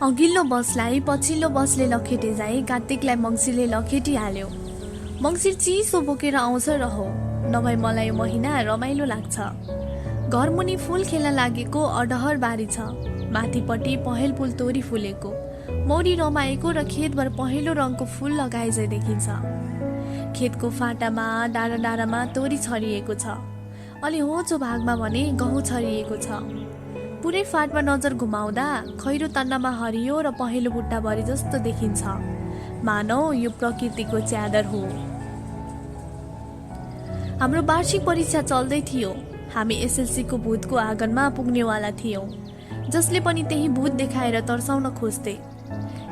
अघिल्लो बसलाई पछिल्लो बसले लखेटे जाई कार्तिकलाई मङ्सिरले लखेटिहाल्यो। मङ्सिर चिसो बोकेर आउँछ र हो, नभए मलाई यो महिना रमाइलो लाग्छ। घरमुनि फूल खेल्न लागेको अडहर बारी छ। माथिपट्टि पहेल फूल तोरी फुलेको, मौरी रमाएको र खेतभर पहेँलो रङको फूल लगाए देखिन्छ। खेतको फाटामा डाँडा डाँडामा तोरी छरिएको छ। अलि होचो भागमा भने गहुँ छरिएको छ। पुरै फाटमा नजर घुमाउँदा खैरो तन्नामा हरियो र पहेँलो बुट्टा भरि जस्तो देखिन्छ। मानौ यो प्रकृतिको च्यादर हो। हाम्रो वार्षिक परीक्षा चल्दै थियो। हामी एसएलसीको भूतको आँगनमा पुग्नेवाला थियौँ, जसले पनि त्यही भूत देखाएर तर्साउन खोज्थे।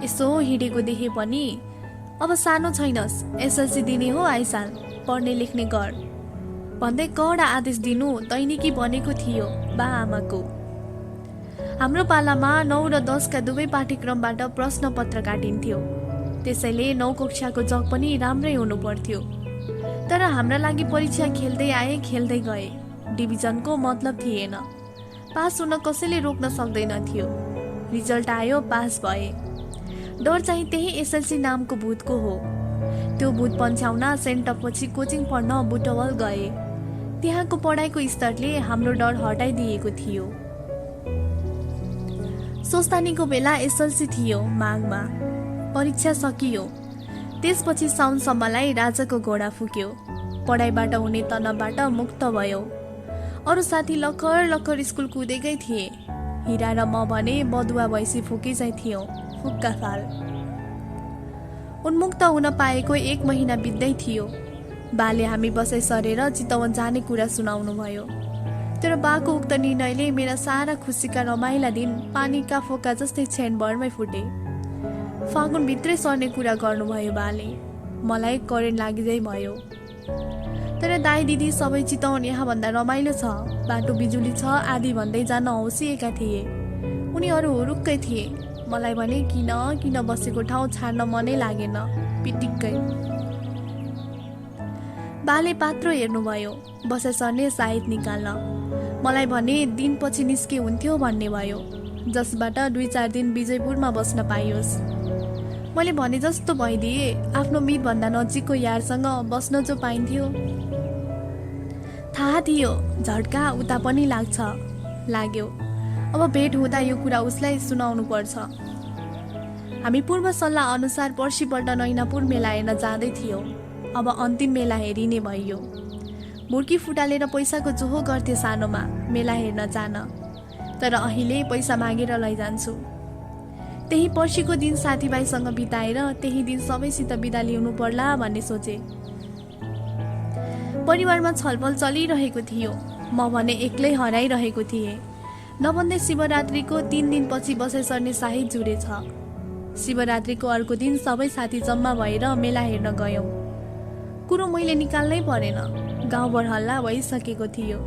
यसो हिँडेको देखे पनि, अब सानो छैनस्, एसएलसी दिने हो आइसाल, पढ्ने लेख्ने गर भन्दै कडा आदेश दिनु दैनिकी बनेको थियो बा आमाको। हाम्रो पालामा 9 र 10 का दुवै पाठ्यक्रमबाट प्रश्नपत्र काटिन्थ्यो। त्यसैले 9 कक्षाको जग पनि राम्रै हुनु पर्थ्यो। तर हाम्रा लागि परीक्षा खेल्दै आए खेल्दै गए। डिभिजनको मतलब थिएन। पास हुन कसैले रोक्न सक्दैन थियो। रिजल्ट आयो, पास भए। डर चाहिँ त्यही एसएलसी नामको भूतको हो। त्यो भूत पन्छ्याउन सेन्टअपपछि कोचिङ पढ्न बुटवल गए। त्यहाँको पढाइको स्तरले हाम्रो डर हटाइदिएको थियो। सोस्तानीको बेला एसएलसी थियो माघमा। परीक्षा सकियो। त्यसपछि साउनसम्मलाई राजाको घोडा फुक्यो। पढाइबाट हुने तनावबाट मुक्त भयो। अरू साथी लखर लखर स्कुल कुदेकै थिए। हिरा र म भने बदुवा भैँसी फुके चाहिँ थियौँ, फुक्का फाल। उन्मुक्त हुन पाएको 1 महिना बित्दै थियो। बाले हामी बसाइ सरेर चितवन जाने कुरा सुनाउनु भयो। तर बाको उक्त निर्णयले मेरा सारा खुसीका रमाइला दिन पानीका फोका जस्तै क्षणभरमै फुटे। फागुनभित्रै सर्ने कुरा गर्नुभयो बाले। मलाई करेन्ट लागिँदै भयो। तर दाई दिदी सबै चितवन यहाँभन्दा रमाइलो छ, बाटो बिजुली छ आदि भन्दै जान हौसिएका थिए। उनीहरू हुरुक्कै थिए। मलाई भने किन बसेको ठाउँ छाड्न मनै लागेन, पिटिक्कै। बाले पात्रो हेर्नुभयो, बसाइ सर्ने साइत निकाल्न। मलाई भने दिनपछि निस्के हुन्थ्यो भन्ने भयो, जसबाट 2-4 दिन विजयपुरमा बस्न पाइयोस्। मैले भने जस्तो भइदिए, आफ्नो मितभन्दा नजिकको यारसँग बस्न जो पाइन्थ्यो। थाहा थियो झट्का उता पनि लाग्यो। अब भेट हुँदा यो कुरा उसलाई सुनाउनु पर्छ। हामी पूर्व सल्लाह अनुसार पर्सिपल्ट नैनापुर मेला हेर्न जाँदै थियौँ। अब अन्तिम मेला हेरिने भइयो। मुर्की फुटालेर पैसाको जोहो गर्थे सानोमा मेला हेर्न जान। तर अहिले पैसा मागेर लैजान्छु। त्यही पर्सिको दिन साथीभाइसँग बिताएर त्यही दिन सबैसित बिदा लिनु पर्ला भन्ने सोचे। परिवारमा छलफल चलिरहेको थियो। म भने एक्लै हराइरहेको थिएँ। नभन्दै शिवरात्रिको 3 दिनपछि बसाइ सर्ने साहिद जुरेछ। शिवरात्रिको अर्को दिन सबै साथी जम्मा भएर मेला हेर्न गयौँ। कुरो मैले निकाल्नै परेन। गाउँभर हल्ला भइसकेको थियो।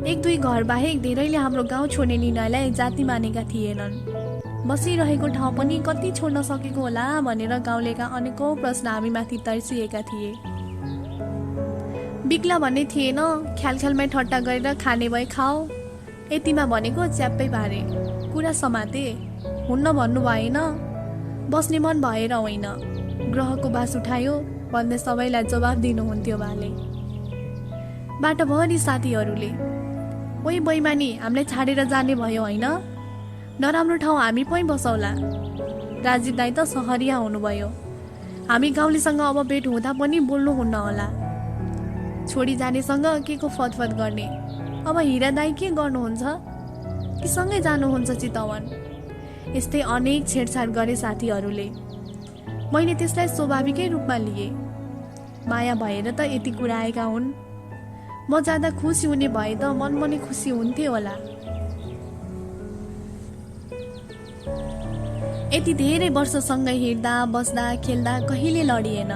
1-2 घर बाहेक धेरैले हाम्रो गाउँ छोड्ने निर्णयलाई जाति मानेका थिएनन्। बसिरहेको ठाउँ पनि कति छोड्न सकेको होला भनेर गाउँलेका अनेकौं प्रश्न हामीमाथि तर्सिएका थिए। बिग्ला भन्ने थिएन, ख्यालख्यालमै ठट्टा गरेर खाने भए खाओ। यतिमा भनेको च्याप्पै पारे। कुरा समाते। हुन्न भन्नु भएन, बस्ने मन भएर होइन। ग्रहको बास उठायो भन्दै सबैलाई जवाफ दिनुहुन्थ्यो बाले। बाटोभरि साथीहरूले, ओइ बैमानी हामीलाई छाडेर जाने भयो होइन? नराम्रो ठाउँ हामी पै बसौला। राजीव दाई त सहरिया हुनुभयो। हामी गाउँलेसँग अब भेट हुँदा पनि बोल्नुहुन्न होला। छोडी जानेसँग के को फतफत गर्ने? अब हिरा दाई के गर्नुहुन्छ? कि सँगै जानुहुन्छ चितवन? यस्तै अनेक छेडछाड गरे साथीहरूले। मैले त्यसलाई स्वाभाविकै रूपमा लिएँ। माया भएर त यति कुरा आएका हुन्। म जाँदा खुसी हुने भए त मन पनि खुसी हुन्थे होला। यति धेरै वर्षसँगै हिँड्दा बस्दा खेल्दा कहिले लडिएन,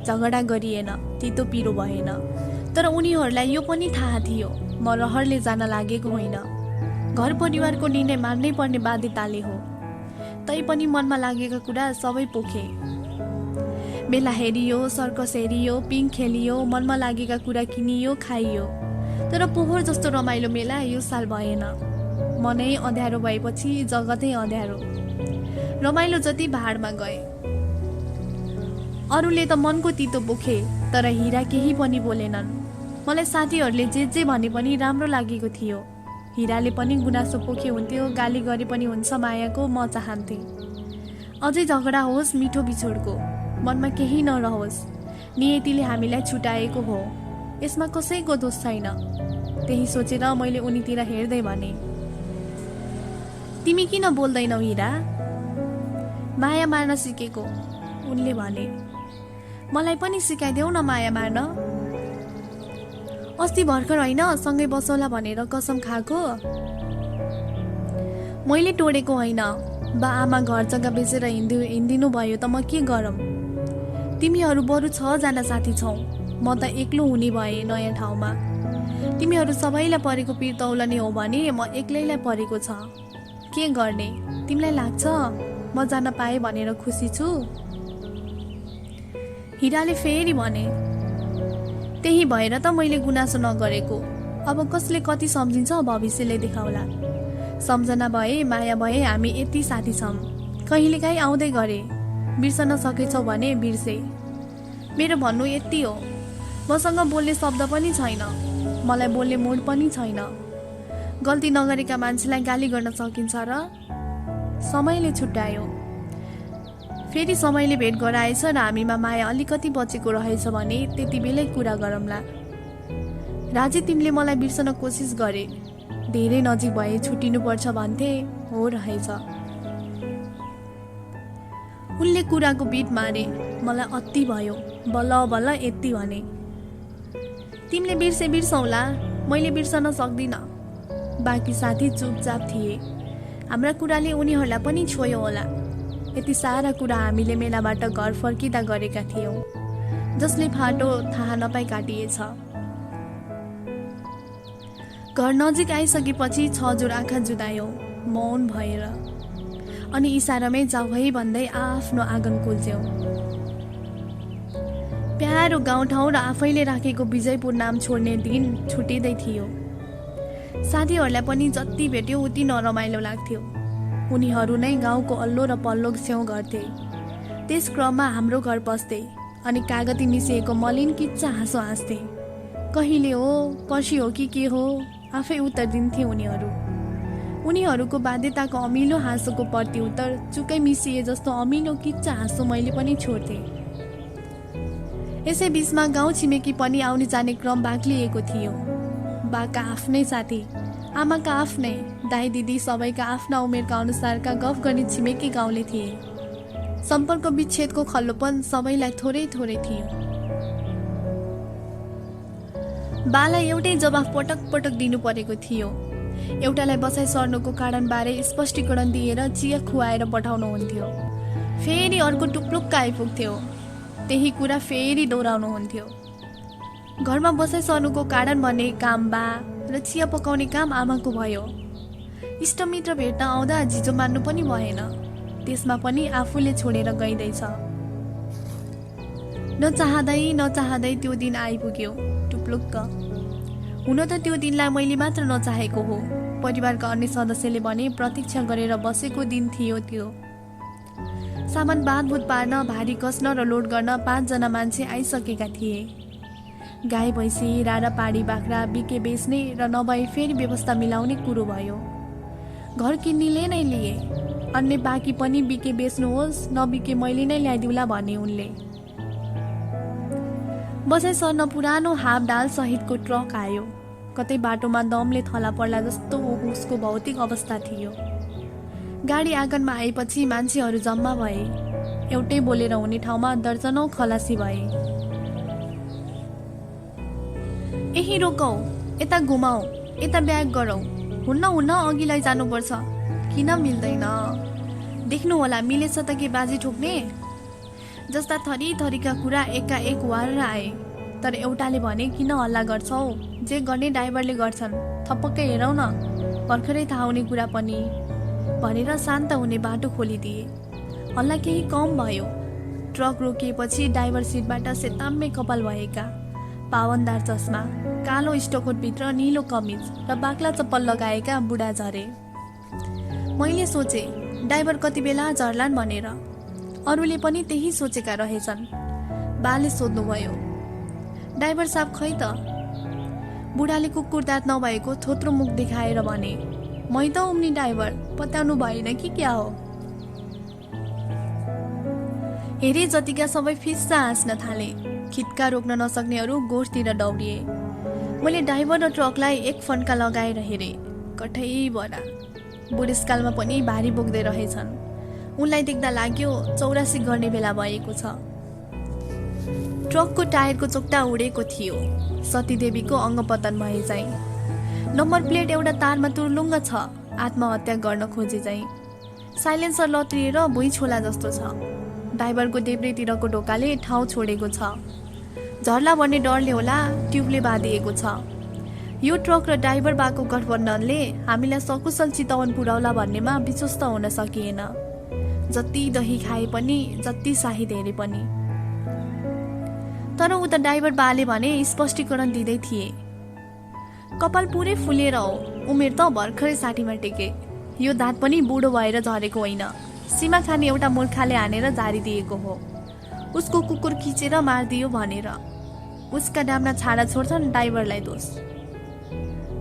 झगडा गरिएन, तितो पिरो भएन। तर उनीहरूलाई यो पनि थाहा थियो म रहरले जान लागेको होइन। घर परिवारको निर्णय मान्नै पर्ने बाध्यताले हो। तैपनि मनमा लागेका कुरा सबै पोखे। मेला हेरियो, सर्कस हेरियो, पिङ खेलियो, मनमा लागेका कुरा किनियो, खाइयो। तर पोहोर जस्तो रमाइलो मेला यो साल भएन। मनै अँध्यारो भएपछि जगतै अँध्यारो। रमाइलो जति भाडमा गए। अरूले त मनको तितो बोके, तर हिरा केही पनि बोलेनन्। मलाई साथीहरूले जे भने पनि राम्रो लागेको थियो। हिराले पनि गुनासो पोखे हुन्थ्यो, गाली गरे पनि हुन्छ मायाको म चाहन्थे। अझै झगडा होस् मिठो बिछोडको, मनमा केही नरहोस्, नियतिले हामीलाई छुटाएको हो, यसमा कसैको दोष छैन। त्यही सोचेर मैले उनीतिर हेर्दै भने, तिमी किन बोल्दैनौ हिरा? माया मार्न सिकेको, उनले भने। मलाई पनि सिकाइदेऊ न माया मार्न। अस्ति भर्खर होइन सँगै बसौला भनेर कसम खाएको। मैले तोडेको होइन, बा आमा घर जग्गा बेचेर हिँडिदिनु भयो त म के गरौँ? तिमीहरू बरु 6 जना साथी छौ, म त एक्लो हुने भए नयाँ ठाउँमा। तिमीहरू सबैलाई परेको पिर तौलने हो भने म एक्लैलाई परेको छ। के गर्ने? तिमीलाई लाग्छ म जान पाएँ भनेर खुसी छु? हिराले फेरि भने, त्यही भएर त मैले गुनासो नगरेको। अब कसले कति सम्झिन्छ भविष्यले देखाउला। सम्झना भए माया भए हामी यति साथी छौँ। कहिलेकाहीँ आउँदै गरे, बिर्सन सकेछौ भने बिर्से। मेरो भन्नु यति हो, मसँग बोल्ने शब्द पनि छैन, मलाई बोल्ने मुड पनि छैन। गल्ती नगरेका मान्छेलाई गाली गर्न सकिन्छ र? समयले छुट्यायो। फेरि समयले भेट गराएछ र हामीमा माया अलिकति बचेको रहेछ भने त्यति बेलै कुरा गरौँला। राजे तिमीले मलाई बिर्सन कोसिस गरे, धेरै नजिक भए छुटिनुपर्छ भन्थे, हो रहेछ। उनले कुराको बिट मारे, मलाई अति भयो, बल्ल बल्ल यति भने, तिमीले बिर्सौला, मैले बिर्सन सक्दिनँ। बाँकी साथी चुपचाप थिए, हाम्रा कुराले उनीहरूलाई पनि छोयो होला। यति सारा कुरा हामीले मेलाबाट घर फर्किँदा गरेका थियौँ, जसले फाटो थाहा नपाई काटिएछ। घर नजिक आइसकेपछि 6 जोर आँखा जुदायो, मौन भएर, अनि इसारामै जाऊ है भन्दै आफ्नो आँगन कुल्च्यौ। प्यारो गाउँठाउँ र आफैले राखेको विजयपुर नाम छोड्ने दिन छुटिँदै थियो। साथीहरूलाई पनि जति भेट्यो उति नरमाइलो लाग्थ्यो। उनीहरू नै गाउँको अल्लो र पल्लो छेउ गर्थे। त्यस क्रममा हाम्रो घर पस्थे अनि कागती मिसिएको मलिन किच्चा हाँसो हाँस्थे। कहिले हो, पर्सि हो कि के हो, आफै उत्तर दिन्थे उनीहरू। उनीहरूको बाध्यताको अमिलो हाँसोको प्रत्युत्तर चुकै मिसिए जस्तो अमिलो किच्चा हाँसो मैले पनि छोड्थेँ। यसै बिचमा गाउँ छिमेकी पनि आउने जाने क्रम बाक्लिएको थियो। बाका आफ्नै साथी, आमाका आफ्नै, दाई दिदी सबैका आफ्ना उमेरका अनुसारका गफ गर्ने छिमेकी गाउँले थिए। सम्पर्क विच्छेदको खल्लोपन सबैलाई थोरै थोरै थियो। बालाई एउटै जवाफ पटक पटक दिनु परेको थियो। एउटालाई बसाइ सर्नुको कारणबारे स्पष्टीकरण दिएर चिया खुवाएर पठाउनुहुन्थ्यो, फेरि अर्को टुप्लुक्क आइपुग्थ्यो, त्यही कुरा फेरि दोहोऱ्याउनुहुन्थ्यो। घरमा बसाइ सर्नुको कारण भने काम बा र चिया पकाउने काम आमाको भयो। इष्टमित्र भेट्न आउँदा झिजो मान्नु पनि भएन, त्यसमा पनि आफूले छोडेर गइँदैछ। नचाहँदै त्यो दिन आइपुग्यो, टुप्लुक्क। हुन त त्यो दिनलाई मैले मात्र नचाहेको हो, परिवारका अन्य सदस्यले भने प्रतीक्षा गरेर बसेको दिन थियो त्यो। सामान बाँधबुत पार्न, भारी कस्न र लोड गर्न 5 जना मान्छे आइसकेका थिए। गाई भैँसी, रारा पाडी बाख्रा बिके बेच्ने र नभए फेरि व्यवस्था मिलाउने कुरो भयो। घर किन्नेले नै लिए, अन्य बाँकी पनि बिके बेच्नुहोस्, नबिके मैले नै ल्याइदिउँला भने उनले। बसाइ सर्न पुरानो हाफ डाल सहितको ट्रक आयो। कतै बाटोमा दमले थला पर्ला जस्तो उसको भौतिक अवस्था थियो। गाडी आँगनमा आएपछि मान्छेहरू जम्मा भए। एउटै बोलेर हुने ठाउँमा दर्जनौं खलासी भए। यही रोकौ, यता घुमाऊ, यता ब्याग गरौ, हुन्न अघि लैजानुपर्छ। किन मिल्दैन? देख्नु होला मिलेछ त के बाजी ठोक्ने? जस्ता थरी थरीका कुरा एकाएक वारेर आए। तर एउटाले भने किन हल्ला गर्छौ? जे गर्ने ड्राइभरले गर्छन्, थपक्कै हेरौ न, भर्खरै थाहा हुने कुरा पनि, भनेर शान्त हुने बाटो खोलिदिए। हल्ला केही कम भयो। ट्रक रोकिएपछि ड्राइभर सिटबाट सेताम्मे कपाल भएका, पावनदार चस्मा, कालो स्टोकोटभित्र निलो कमिज र बाक्ला चप्पल लगाएका बुढा झरे। मैले सोचे ड्राइभर कति बेला झर्लान् भनेर। अरूले पनि त्यही सोचेका रहेछन्। बाले सोध्नुभयो, ड्राइभर साहब खै त? बुढाले कुकुर दाँत नभएको थोत्रो मुख देखाएर भने, मै त उम्नी ड्राइभर, पत्याउनु भएन कि क्या हो? हेरे जतिका सबै फिस्सा हाँस्न थाले। खिटका रोक्न नसक्नेहरू गोठतिर दौडिए। मैले ड्राइभर र ट्रकलाई एक फन्का लगाएर हेरेँ। कठै बरा बुढेसकालमा पनि भारी बोक्दै रहेछन्। उनलाई देख्दा लाग्यो 84 गर्ने बेला भएको छ। ट्रकको टायरको चोक्टा उडेको थियो। सतीदेवीको अङ्गपतन भए चाहिँ। नम्बर प्लेट एउटा तारमा तुर्लुङ्ग छ। आत्महत्या गर्न खोजे चाहिँ। साइलेन्सर लत्रिएर भुइँ छोला जस्तो छ। ड्राइभरको देब्रेतिरको ढोकाले ठाउँ छोडेको छ। झर्ला भन्ने डरले होला ट्युबले बाँधिएको छ। यो ट्रक र ड्राइभर बाको गठबन्धनले हामीलाई सकुशल चितवन पुर्याउला भन्नेमा विश्वस्त हुन सकिएन। जति दही खाए पनि, जति शाही धेरै पनि। तर उता ड्राइभर बाले भने स्पष्टीकरण दिँदै थिए, कपाल पुरै फुलेर हो, उमेर त भर्खरै 60मा टेके। यो दाँत पनि बुढो भएर झरेको होइन। सीमा खाने एउटा मूर्खाले हानेर झारिदिएको हो। उसको कुकुर खिचेर मारिदियो भनेर। उसका डाम्ना छाडा छोड्छन् ड्राइभरलाई दोष।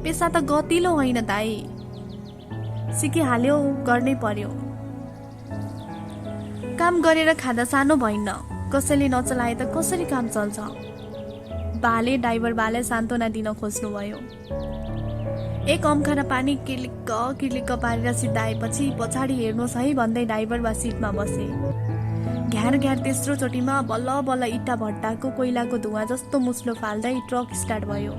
पेसा त गतिलो होइन दाई। सिकिहाल्यो, गर्नै पर्यो। काम गरेर खाँदा सानो भइन्न। कसैले नचलाए त कसरी काम चल्छ? बाले ड्राइभर बालाई सान्त्वना दिन खोज्नुभयो। एक अम्खाना पानी किर्लिक्क किर्लिक्क पारेर सिद्धाएपछि पछाडि हेर्नुहोस् है भन्दै ड्राइभर बा सिटमा बसे। घ्यार घ्यार तेस्रो चोटिमा बल्ल बल्ल इट्टा भट्टाको कोइलाको धुवा जस्तो मुस्लो फाल्दै ट्रक स्टार्ट भयो।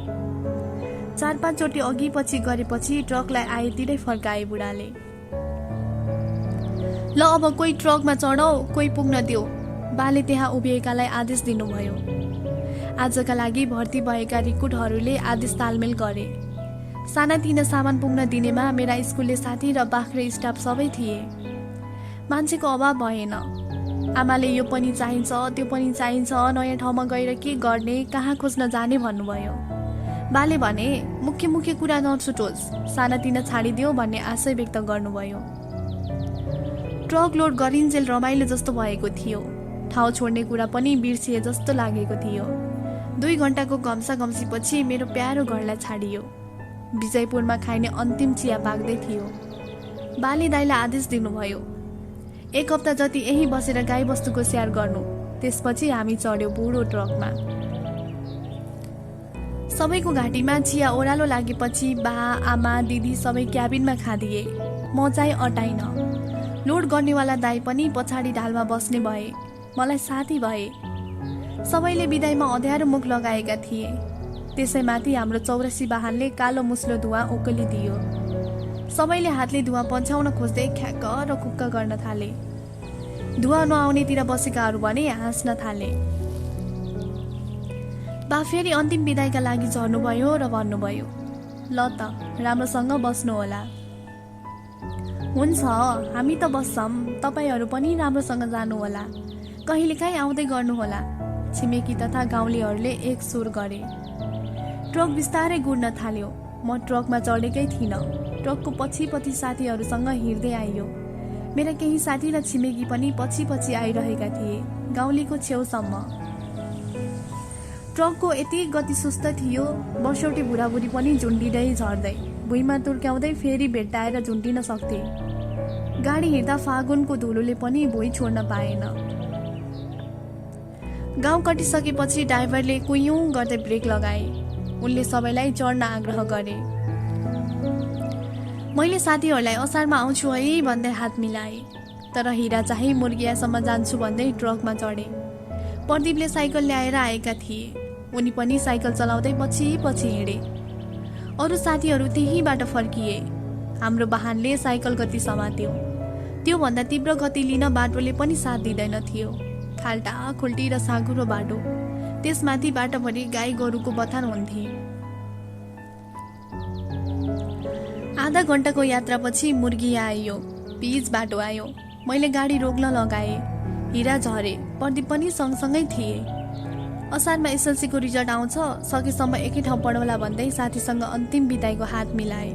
4-5 चोटि अघि पछि गरेपछि ट्रकलाई आएतिरै फर्काए बुढाले। ल अब कोही ट्रकमा चढौ, कोही पुग्न दियो। बाले त्यहाँ उभिएकालाई आदेश दिनुभयो। आजका लागि भर्ती भएका रिक्रुटहरूले आदेश तालमेल गरे। सानातिना सामान पुग्न दिनेमा मेरा स्कुलले साथी र बाख्रे स्टाफ सबै थिए। मान्छेको अभाव भएन। आमाले यो पनि चाहिन्छ, त्यो पनि चाहिन्छ, नयाँ ठाउँमा गएर के गर्ने, कहाँ खोज्न जाने भन्नुभयो। बाले भने मुख्य मुख्य कुरा नछुटोस्, सानातिना छाडिदियो भन्ने आशय व्यक्त गर्नुभयो। ट्रक लोड गरिन्जेल रमाइलो जस्तो भएको थियो। ठाउँ छोड्ने कुरा पनि बिर्सिए जस्तो लागेको थियो। 2 घण्टाको घम्सा घम्सीपछि मेरो प्यारो घरलाई छाडियो। विजयपुरमा खाइने अन्तिम चिया पाक्दै थियो। बाले दाइलाई आदेश दिनुभयो, 1 हप्ता जति यही बसेर गाई बस्तुको स्याहार गर्नु। त्यसपछि हामी चढ्यो बुढो ट्रकमा। सबैको घाँटीमा चिया ओह्रालो लागेपछि बा, आमा, दिदी सबै क्याबिनमा खादिए। म चाहिँ अटाइन। लोड गर्नेवाला दाइ पनि पछाडि ढालमा बस्ने भए। मलाई साथी भए। सबैले बिदाईमा अँध्यारो मुख लगाएका थिए। त्यसैमाथि हाम्रो 84 वाहनले कालो मुस्लो धुवा ओकलिदियो। सबैले हातले धुवा पन्छाउन खोज्दै ख्याक र खुक्क गर्न थाले। धुवा नआउनेतिर बसेकाहरू भने हाँस्न थाले। बा फेरि अन्तिम बिदाईका लागि झर्नुभयो र भन्नुभयो, ल त राम्रोसँग बस्नु होला। हुन्छ, हामी त बस्छौँ, तपाईहरू पनि राम्रोसँग जानु होला। कहिलेकाहीँ आउँदै गर्नुहोला। छिमेकी तथा गाउँलेहरूले एक सुर गरे। ट्रक बिस्तारै गुड्न थाल्यो। म ट्रकमा चढेकै थिइनँ। ट्रकको पछि पछि साथीहरूसँग हिँड्दै आइयो। मेरा केही साथी र छिमेकी पनि पछि पछि आइरहेका थिए, गाउँलीको छेउसम्म। ट्रकको यति गति सुस्त थियो, बसौटी बुढाबुढी पनि झुन्डिँदै झर्दै भुइँमा तुर्क्याउँदै फेरि भेट्टाएर झुन्डिन सक्थे। गाडी हिँड्दा फागुनको धुलोले पनि भुइँ छोड्न पाएन। गाउँ कटिसकेपछि ड्राइभरले कुयुँ गर्दै ब्रेक लगाए। उनले सबैलाई चढ्न आग्रह गरे। मैले साथीहरूलाई असारमा आउँछु है भन्दै हात मिलाए। तर हिरा चाहिँ मुर्गियासम्म जान्छु भन्दै ट्रकमा चढे। प्रदीपले साइकल ल्याएर आएका थिए। उनी पनि साइकल चलाउँदै पछि पछि हिँडे। अरू साथीहरू त्यहीबाट फर्किए। हाम्रो वाहनले साइकल गति समात्यो। त्योभन्दा तीव्र गति लिन बाटोले पनि साथ दिँदैन थियो। खाल्टा खुल्टी र साँघुरो बाटो। त्यसमाथि बाटोभरि गाई गोरुको बथान हुन्थे। आधा घण्टाको यात्रापछि मुर्गिया आइयो। पिच बाटो आयो। मैले गाडी रोक्न लगाए। हिरा झरे। प्रदीप पनि सँगसँगै थिए। असारमा एसएलसीको रिजल्ट आउँछ, सकेसम्म एकै ठाउँ पढौला भन्दै साथीसँग अन्तिम बिदाईको हात मिलाए।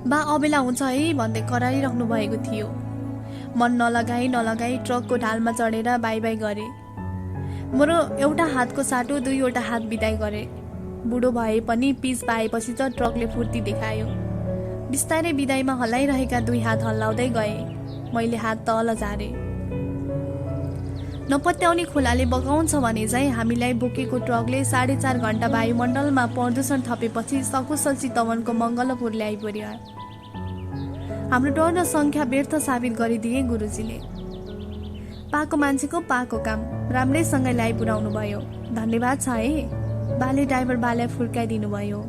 बा अबेला हुन्छ है भन्दै कराइराख्नु भएको थियो। मन नलगाई ट्रकको ढालमा चढेर बाई बाई गरे। मेरो एउटा हातको साटो 2वटा हात बिदाई गरे। बुढो भए पनि पिच पाएपछि त ट्रकले फुर्ती देखायो। बिस्तारै बिदाईमा हल्लाइरहेका 2 हात हल्लाउँदै गए। मैले हात तल झारे। नपत्याउने खोलाले बगाउँछ भने चाहिँ हामीलाई बोकेको ट्रकले 4.5 घण्टा वायुमण्डलमा प्रदूषण थपेपछि सकुशल चितवनको मङ्गलपुर ल्याइपुर्यो। हाम्रो डर र सङ्ख्या व्यर्थ साबित गरिदिए गुरुजीले। पाको मान्छेको पाको काम राम्रैसँग ल्याइपुर्याउनु भयो। धन्यवाद छ है। बाले ड्राइभर बालाई फुर्काइदिनु भयो।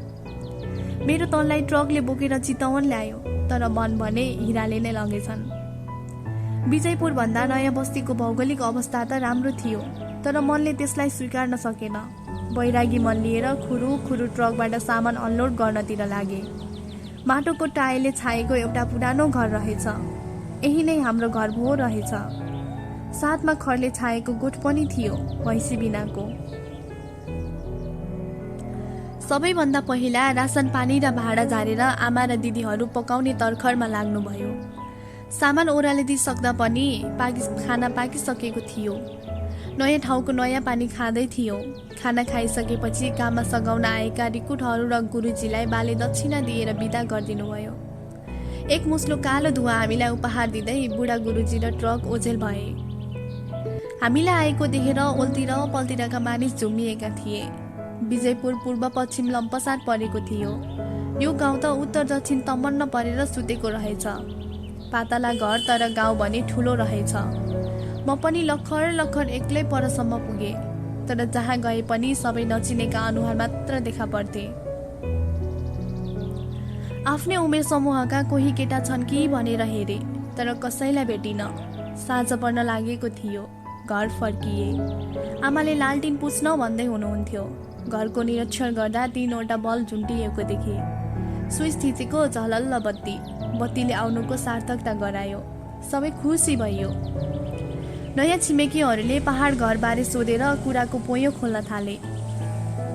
मेरो तललाई ट्रकले बोकेर चितवन ल्यायो, तर मन भने हिराले नै लगेछन्। विजयपुर भन्दा नयाँ बस्तीको भौगोलिक अवस्था त राम्रो थियो, तर मनले त्यसलाई स्वीकार्न सकेन। बैरागी मन लिएर खुरु ट्रकबाट सामान अनलोड गर्नतिर लागे। माटोको टायलले छाएको एउटा पुरानो घर रहेछ। यही नै हाम्रो घर भो रहेछ। साथमा खरले छाएको गोठ पनि थियो, भैँसी बिनाको। सबैभन्दा पहिला रासन पानी र भाडा झारेर आमा र दिदीहरू पकाउने तर्खरमा लाग्नुभयो। सामान ओह्राले दिइसक्दा पनि खाना पाकिसकेको थियो। नयाँ ठाउँको नयाँ पानी खाँदै थियो। खाना खाइसकेपछि काममा सघाउन आएका रिकुटहरू र गुरुजीलाई बाले दक्षिणा दिएर बिदा गरिदिनु भयो। एक मुस्लो कालो धुवा हामीलाई उपहार दिँदै बुढा गुरुजी र ट्रक ओझेल भए। हामीलाई आएको देखेर ओल्तिर पल्तिरका मानिस झुम्मिएका थिए। विजयपुर पूर्व पश्चिम लम्पसार परेको थियो। यो गाउँ त उत्तर दक्षिण तमन्न परेर सुतेको रहेछ। पातला घर, तर गाउँ भने ठुलो रहेछ। म पनि लखर एक्लै परसम्म पुगे, तर जहाँ गए पनि सबै नचिनेका अनुहार मात्र देखा पर्थे। आफ्नै उमेर समूहका कोही केटा छन् कि भनेर हेरे, तर कसैलाई भेटिन। साँझ पर्न लागेको थियो। घर फर्किए। आमाले लालटिन पुछ्न भन्दै हुनुहुन्थ्यो। घरको निरीक्षण गर्दा 3वटा बल्ब झुन्डिएको देखे। स्विच थिचेको झलल्ल बत्तीले आउनुको सार्थकता गरायो। सबै खुसी भयो। नयाँ छिमेकीहरूले पहाड घरबारे सोधेर कुराको पोयो खोल्न थाले।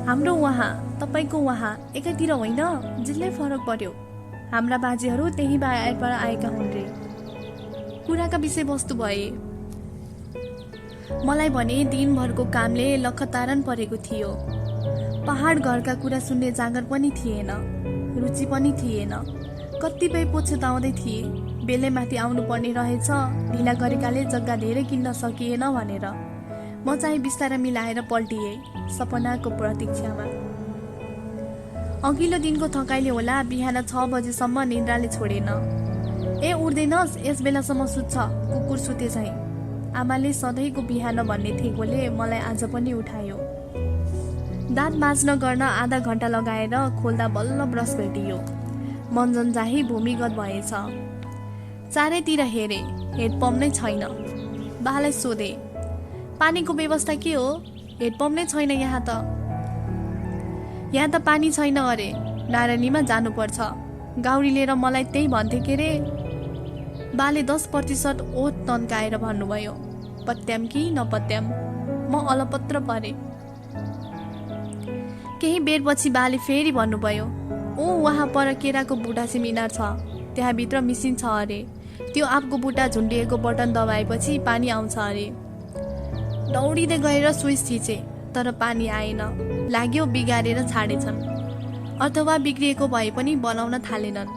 हाम्रो वहाँ, तपाईँको वहाँ एकैतिर होइन, जिल्लै फरक पर्यो। हाम्रा बाजेहरू त्यही बाहिरबाट आएका हुन् रे। कुराका विषयवस्तु भए। मलाई भने दिनभरको कामले लखतारन परेको थियो। पहाड घरका कुरा सुन्ने जाँगर पनि थिएन, रुचि पनि थिएन। कतिपय पोछताउँदै थिए। बेलैमाथि आउनुपर्ने रहेछ, ढिला गरेकाले जग्गा धेरै किन्न सकिएन भनेर। म चाहिँ बिस्तारै मिलाएर पल्टिए सपनाको प्रतीक्षामा। अघिल्लो दिनको थकाइले होला बिहान 6 बजेसम्म निन्द्राले छोडेन। ए उड्दैनस्, यस बेलासम्म सुत्छ, कुकुर सुते चाहिँ। आमाले सधैँको बिहान भन्ने थेगोले मलाई आज पनि उठायो। दाँत माझ्न गर्न आधा घण्टा लगाएर खोल्दा बल्ल ब्रस भेटियो। मनजनजाही भूमिगत भएछ। चारैतिर हेरे, हेडपम्प नै छैन। बालाई सोधे, पानीको व्यवस्था के हो? हेडपम्प नै छैन यहाँ त पानी छैन अरे, नारायणीमा जानुपर्छ। गाउरी लिएर मलाई त्यही भन्थे के रे। बाले 10% ओठ तन्काएर भन्नुभयो। पत्याम कि नपत्याम? म अलपत्र परे। केही बेरपछि बाले फेरि भन्नुभयो, ओ वहाँ पर केराको बुटासी मिनार छ, त्यहाँ भित्र मिसिन छ अरे। त्यो आफको बुटा झुन्डिएको बटन दबाएपछि पानी आउँछ अरे। दौडिँदै गएर स्विच थिचे, तर पानी आएन। लाग्यो बिगारेर छाडेछन्, अथवा बिग्रिएको भए पनि बनाउन थालेनन्।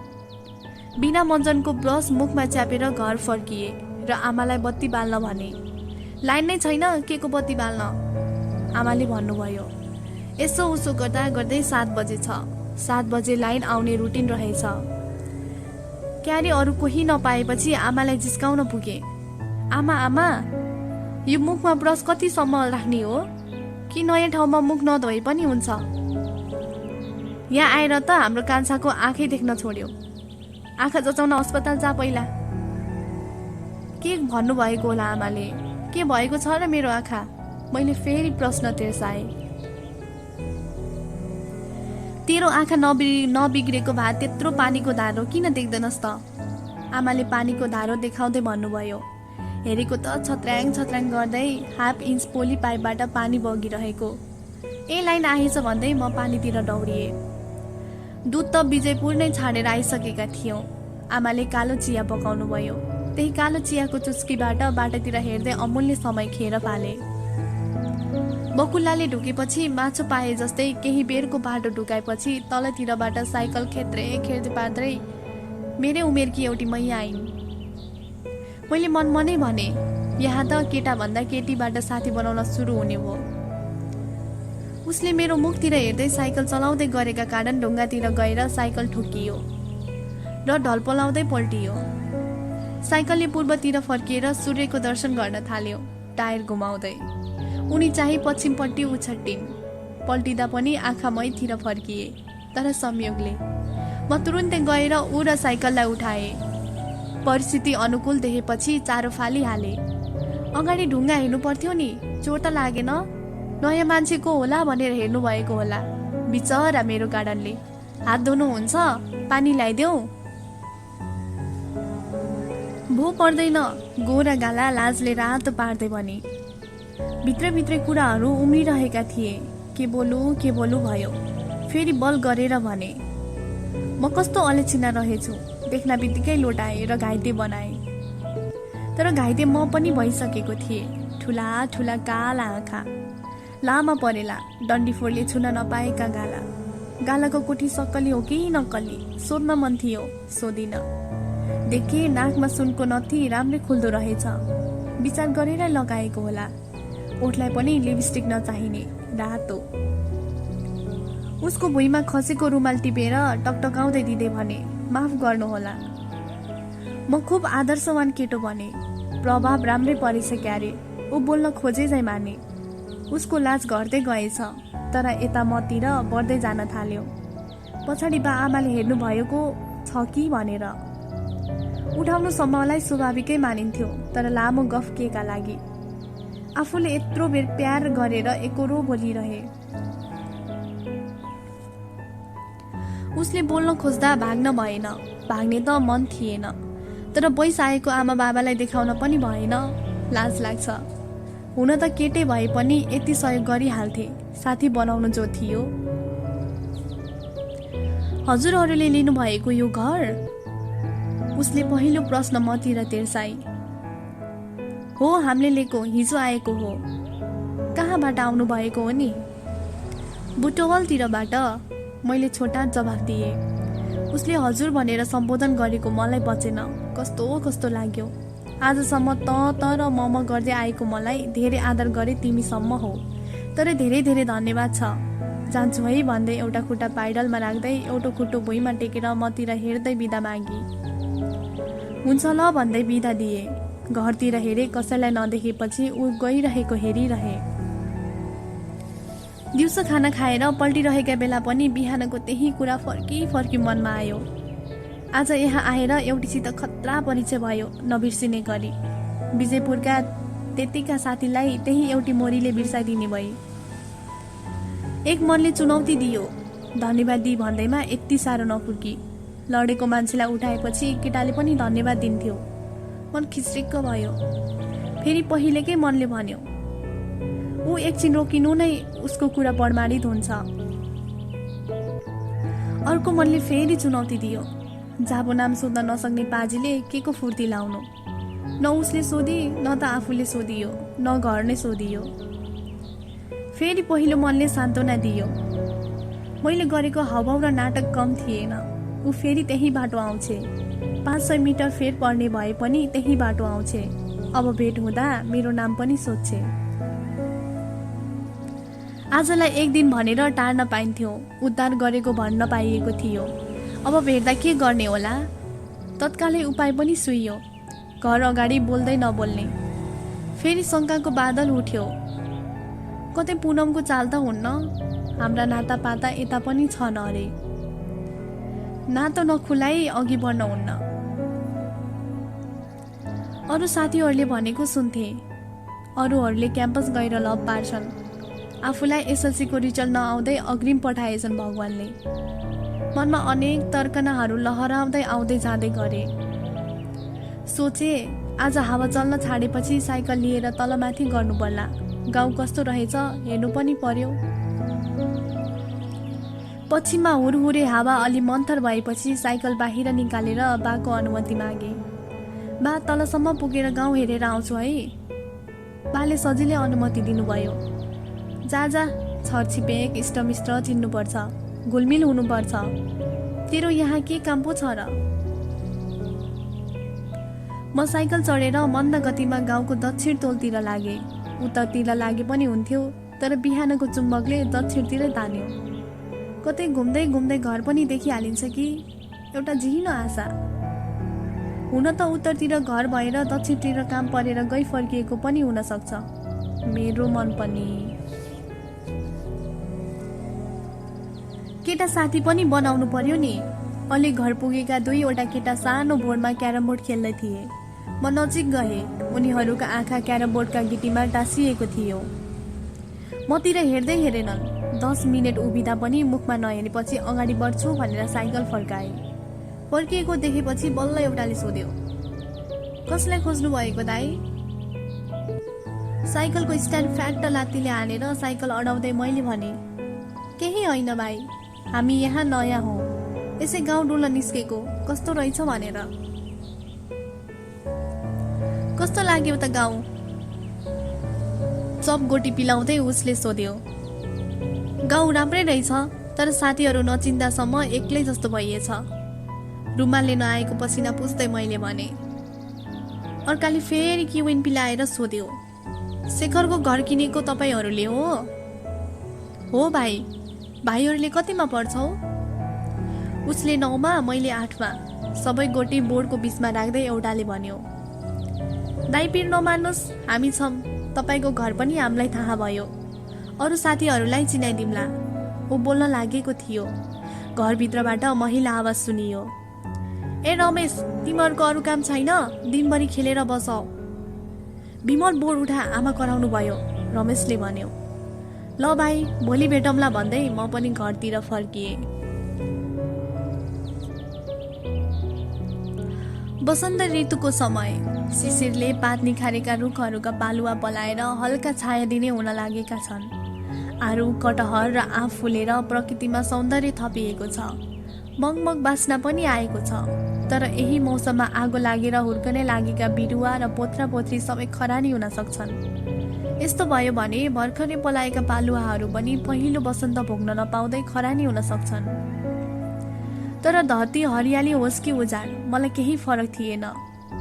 बिना मन्जनको ब्रस मुखमा च्यापेर घर फर्किए र आमालाई बत्ती बाल्न भने। लाइन नै छैन, के को बत्ती बाल्न? आमाले भन्नुभयो। यसो उसो गर्दा गर्दै 7 बजे छ। 7 बजे लाइन आउने रुटिन रहेछ। क्यारे अरू कोही नपाएपछि आमालाई जिस्काउन पुगे। आमा, यो मुखमा ब्रस कतिसम्म राख्ने हो? कि नयाँ ठाउँमा मुख नधोए पनि हुन्छ? यहाँ आएर त हाम्रो कान्छाको आँखै देख्न छोड्यो। आँखा जचाउन अस्पताल जा पहिला। के भन्नुभएको होला आमाले? के भएको छ र मेरो आँखा? मैले फेरि प्रश्न तेर्साएँ। तेरो आँखा नबिग्रेको भए त्यत्रो पानीको धारो किन देख्दैनस् त? आमाले पानीको धारो देखाउँदै भन्नुभयो। हेरेको त छत्र्याङ गर्दै 1/2 इन्च पोली पाइपबाट पानी बगिरहेको। ए लाइन आएछ भन्दै म पानीतिर दौडिए। दुध त विजयपुर नै छाडेर आइसकेका थियौँ। आमाले कालो चिया पकाउनु भयो। त्यही कालो चियाको चुस्कीबाट बाटातिर हेर्दै अमूल्य समय खेर फाले। बकुल्लाले ढुकेपछि माछो पाए जस्तै केही बेरको बाटो ढुकाएपछि तलतिरबाट साइकल खेर्दै पार्दै मेरै उमेरकी एउटी मैया आइन्। मैले मनमनै भने, यहाँ त केटाभन्दा केटीबाट साथी बनाउन सुरु हुने भयो। उसले मेरो मुखतिर हेर्दै साइकल चलाउँदै गरेका कारण ढुङ्गातिर गएर साइकल ठोकियो र ढलपलाउँदै पल्टियो। साइकलले पूर्वतिर फर्किएर सूर्यको दर्शन गर्न थाल्यो, टायर घुमाउँदै। उनी चाहिँ पश्चिमपट्टि उछट्टिन्। पल्टिँदा पनि आँखा मैतिर फर्किए, तर संयोगले म तुरुन्तै गएर ऊ र साइकललाई उठाए। परिस्थिति अनुकूल देखेपछि चारो फालिहाले। अगाडि ढुङ्गा हेर्नु पर्थ्यो नि, चोट त लागेन? नयाँ मान्छेको होला भनेर हेर्नुभएको होला। बिचरा मेरो गार्डनले। हात धुनुहुन्छ? पानी ल्याइदेऊ? भो पर्दैन, गोरा गाला लाजले रातो पार्दै भने। भित्रभित्रै कुराहरू उम्रिरहेका थिए। के बोलु भयो। फेरि बल गरेर भने, म कस्तो अलेछिना रहेछु। देख्न बित्तिकै लोटाए र घाइते बनाए। तर घाइते म पनि भइसकेको थिएँ। ठुला ठुला काला आँखा, लामा परेला, डन्डीफोरले छुन नपाएका गाला। गालाको कोठी सक्कली हो कि नक्कली सोध्न मन थियो, सोधिन। देखे नाकमा सुनको नथी राम्रै खुल्दो रहेछ। विचार गरेर लगाएको होला। ओठलाई पनि लिपस्टिक नचाहिने, रातो। उसको भुइँमा खसेको रुमाल टिपेर टकटकाउँदै दिँदै भने, माफ गर्नुहोला। म खुब आदर्शवान केटो भने। प्रभाव राम्रै परेछ क्यारे। ऊ बोल्न खोजे झै माने। उसको लाज घट्दै गएछ, तर यता मतिर बढ्दै जान थाल्यो। पछाडि बा आमाले हेर्नु भएको छ कि भनेर उठाउनु सम्मलाई स्वाभाविकै मानिन्थ्यो, तर लामो गफ केका लागि। आफूले यत्रो बेर प्यार गरेर एकरो बोलिरहे। उसले बोल्न खोज्दा भाग्न भएन। भाग्ने त मन थिएन, तर बैस आएको आमा बाबालाई देखाउन पनि भएन। लाज लाग्छ। हुन त केटै भए पनि यति सहयोग गरिहाल्थे, साथी बनाउनु जो थियो। हजुरहरूले लिनुभएको यो घर? उसले पहिलो प्रश्न मतिर तेर्साई। हो, हामीले लिएको, हिजो आएको हो। कहाँबाट आउनु भएको हो नि? बुटवलतिरबाट, मैले छोटा जवाफ दिए। उसले हजुर भनेर सम्बोधन गरेको मलाई बचेन। कस्तो लाग्यो। आजसम्म त र म गर्दै आएको मलाई धेरै आदर गरे तिमीसम्म हो। तर धेरै धन्यवाद छ। जान्छु है भन्दै एउटा खुट्टा पाइडलमा राख्दै एउटा खुट्टो भुइँमा टेकेर मतिर हेर्दै बिदा मागी। हुन्छ ल भन्दै बिदा दिए। घरतिर हेरे, कसैलाई नदेखेपछि ऊ गइरहेको हेरिरहे। दिउँसो खाना खाएर पल्टिरहेका बेला पनि बिहानको त्यही कुरा फर्की मनमा आयो। आज यहाँ आएर एउटीसित खतरा परिचय भयो, नबिर्सिने गरी। विजयपुरका त्यतिका साथीलाई त्यही एउटी मोरीले बिर्साइदिने भई। एक मनले चुनौती दियो। धन्यवाद दि भन्दैमा यति साह्रो नफुर्की। लडेको मान्छेलाई उठाएपछि केटाले पनि धन्यवाद दिन्थ्यो। मन खिच्रिक्क भयो। फेरि पहिलेकै मनले भन्यो, ऊ एकछिन रोकिनु नै उसको कुरा प्रमाणित हुन्छ। अर्को मनले फेरि चुनौती दियो। जाबो नाम सोध्न नसक्ने पाजीले के को फुर्ती लाउनु। न उसले सोधी, न त आफूले सोधियो, न घर नै सोधियो। फेरि पहिलो मनले सान्त्वना दियो। मैले गरेको हाउभाउ र नाटक कम थिएन। ऊ फेरि त्यही बाटो आउँछे। 500 मिटर फेर पर्ने भए पनि त्यही बाटो आउँछे। अब भेट हुँदा मेरो नाम पनि सोध्छे। आजलाई एक दिन भनेर टार्न पाइन्थ्यो, उद्धार गरेको भन्न पाइएको थियो। अब भेट्दा के गर्ने होला? तत्कालै उपाय पनि सुइयो। घर अगाडि बोल्दै नबोल्ने। फेरि शङ्काको बादल उठ्यो। कतै पुनमको चाल त हुन्न? हाम्रा नातापाता यता पनि छन् अरे। नातो नखुलाई अघि बढ्न हुन्न। अरू साथीहरूले भनेको सुन्थे। अरूहरूले क्याम्पस गएर लभ पार्छन्। आफूलाई एसएलसीको रिजल्ट नआउँदै अग्रिम पठाएछन् भगवानले। मनमा अनेक तर्कनाहरू लहराउँदै आउँदै जाँदै गरे। सोचे, आज हावा चल्न छाडेपछि साइकल लिएर तलमाथि गर्नु पर्ला। गाउँ कस्तो रहेछ हेर्नु पनि पर्यो। पश्चिममा हुरहुरे हावा अलि मन्थर भएपछि साइकल बाहिर निकालेर बाको अनुमति मागे। बा तलसम्म पुगेर गाउँ हेरेर आउँछु है। बाले सजिलै अनुमति दिनुभयो। जा जा, छरछिपेक इष्टमिष्ट चिन्नुपर्छ, घुलमिल हुनुपर्छ। तेरो यहाँ के काम पो छ र? म साइकल चढेर मन्द गतिमा गाउँको दक्षिण तोलतिर लागे। उत्तरतिर लागे पनि हुन्थ्यो, तर बिहानको चुम्बकले दक्षिणतिरै तान्यो। कतै घुम्दै घुम्दै घर पनि देखिहालिन्छ कि एउटा झिनो आशा। हुन त उत्तरतिर घर भएर दक्षिणतिर काम परेर गई फर्किएको पनि हुन सक्छ। मेरो मन पनि। केटा साथी पनि बनाउनु पर्यो नि। अलि घर पुगेका दुईवटा केटा सानो बोर्डमा क्यारम बोर्ड खेल्दै थिए। म नजिक गएँ। उनीहरूका आँखा क्यारम बोर्डका गिटीमा टाँसिएको थियो। मतिर हेर्दै हेरेनन्। 10 मिनेट उभिँदा पनि मुखमा नहेरेपछि अगाडि बढ्छु भनेर साइकल फर्काए। फर्किएको देखेपछि बल्ल एउटाले सोध्यो, कसलाई खोज्नु भएको दाइ? साइकलको स्ट्यान्ड फ्याट्ट लात्तीले हानेर साइकल अडाउँदै मैले भने, केही होइन भाइ, हामी यहाँ नयाँ हौ, यसै गाउँ डुल्न निस्केको, कस्तो रहेछ भनेर। कस्तो लाग्यो त गाउँ? चप गोटी पिलाउँदै उसले सोध्यो। गाउँ राम्रै रहेछ, तर साथीहरू नचिन्दासम्म एक्लै जस्तो भइएछ। रुमालले नआएको पसिना पुस्दै मैले भने। अर्काले फेरि किविन पिलाएर सोध्यो, शेखरको घर किनेको तपाईहरूले हो? हो भाइ, भाइहरूले कतिमा पढ्छौ? उसले 9मा, मैले 8मा। सबै गोटी बोर्डको बिचमा राख्दै एउटाले भन्यो, दाइ पिर नमान्नुहोस्, हामी छौँ, तपाईँको घर पनि हामीलाई थाहा भयो, अरू साथीहरूलाई चिनाइदिम्ला। ऊ बोल्न लागेको थियो। घरभित्रबाट महिला आवाज सुनियो, ए रमेश, तिमीहरूको अरू काम छैन? दिनभरि खेलेर बसौ। विमल बोर्ड उठा, आमा कराउनु भयो, रमेशले भन्यो। ल भाइ, भोलि भेटौँला भन्दै म पनि घरतिर फर्किएँ। वसन्त ऋतुको समय। शिशिरले पात निखारेका रुखहरूका पालुवा पलाएर हल्का छाया दिने हुन लागेका छन्। आरु, कटहर र आँप फुलेर प्रकृतिमा सौन्दर्य थपिएको छ। मगमग बास्ना पनि आएको छ। तर यही मौसममा आगो लागेर हुर्कनै लागेका बिरुवा र पोथ्रा पोथ्री सबै खरानी हुन सक्छन्। यस्तो भयो भने भर्खरै पलाएका पालुवाहरू पनि पहिलो वसन्त भोग्न नपाउँदै खरानी हुन सक्छन्। तर धरती हरियाली होस् कि उजाड, मलाई केही फरक थिएन।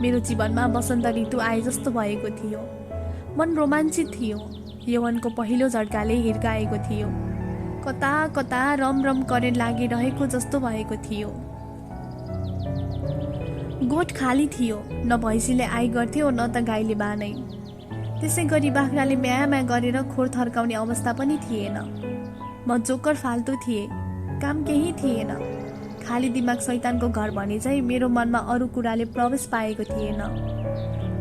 मेरो जीवनमा वसन्त ऋतु आए जस्तो भएको थियो। मन रोमाञ्चित थियो। यौवनको पहिलो झड्काले हिर्काएको थियो। कता कता रम रम करेन्ट लागिरहेको जस्तो भएको थियो। गोठ खाली थियो। न भैँसीले आइ गर्थ्यो न त गाईले बानै। त्यसै गरी बाख्राले म्या म्या गरेर खोर थर्काउने अवस्था पनि थिएन। म जोकर फाल्तु थिएँ। काम केही थिएन। खाली दिमाग शैतानको घर भने चाहिँ मेरो मनमा अरू कुराले प्रवेश पाएको थिएन।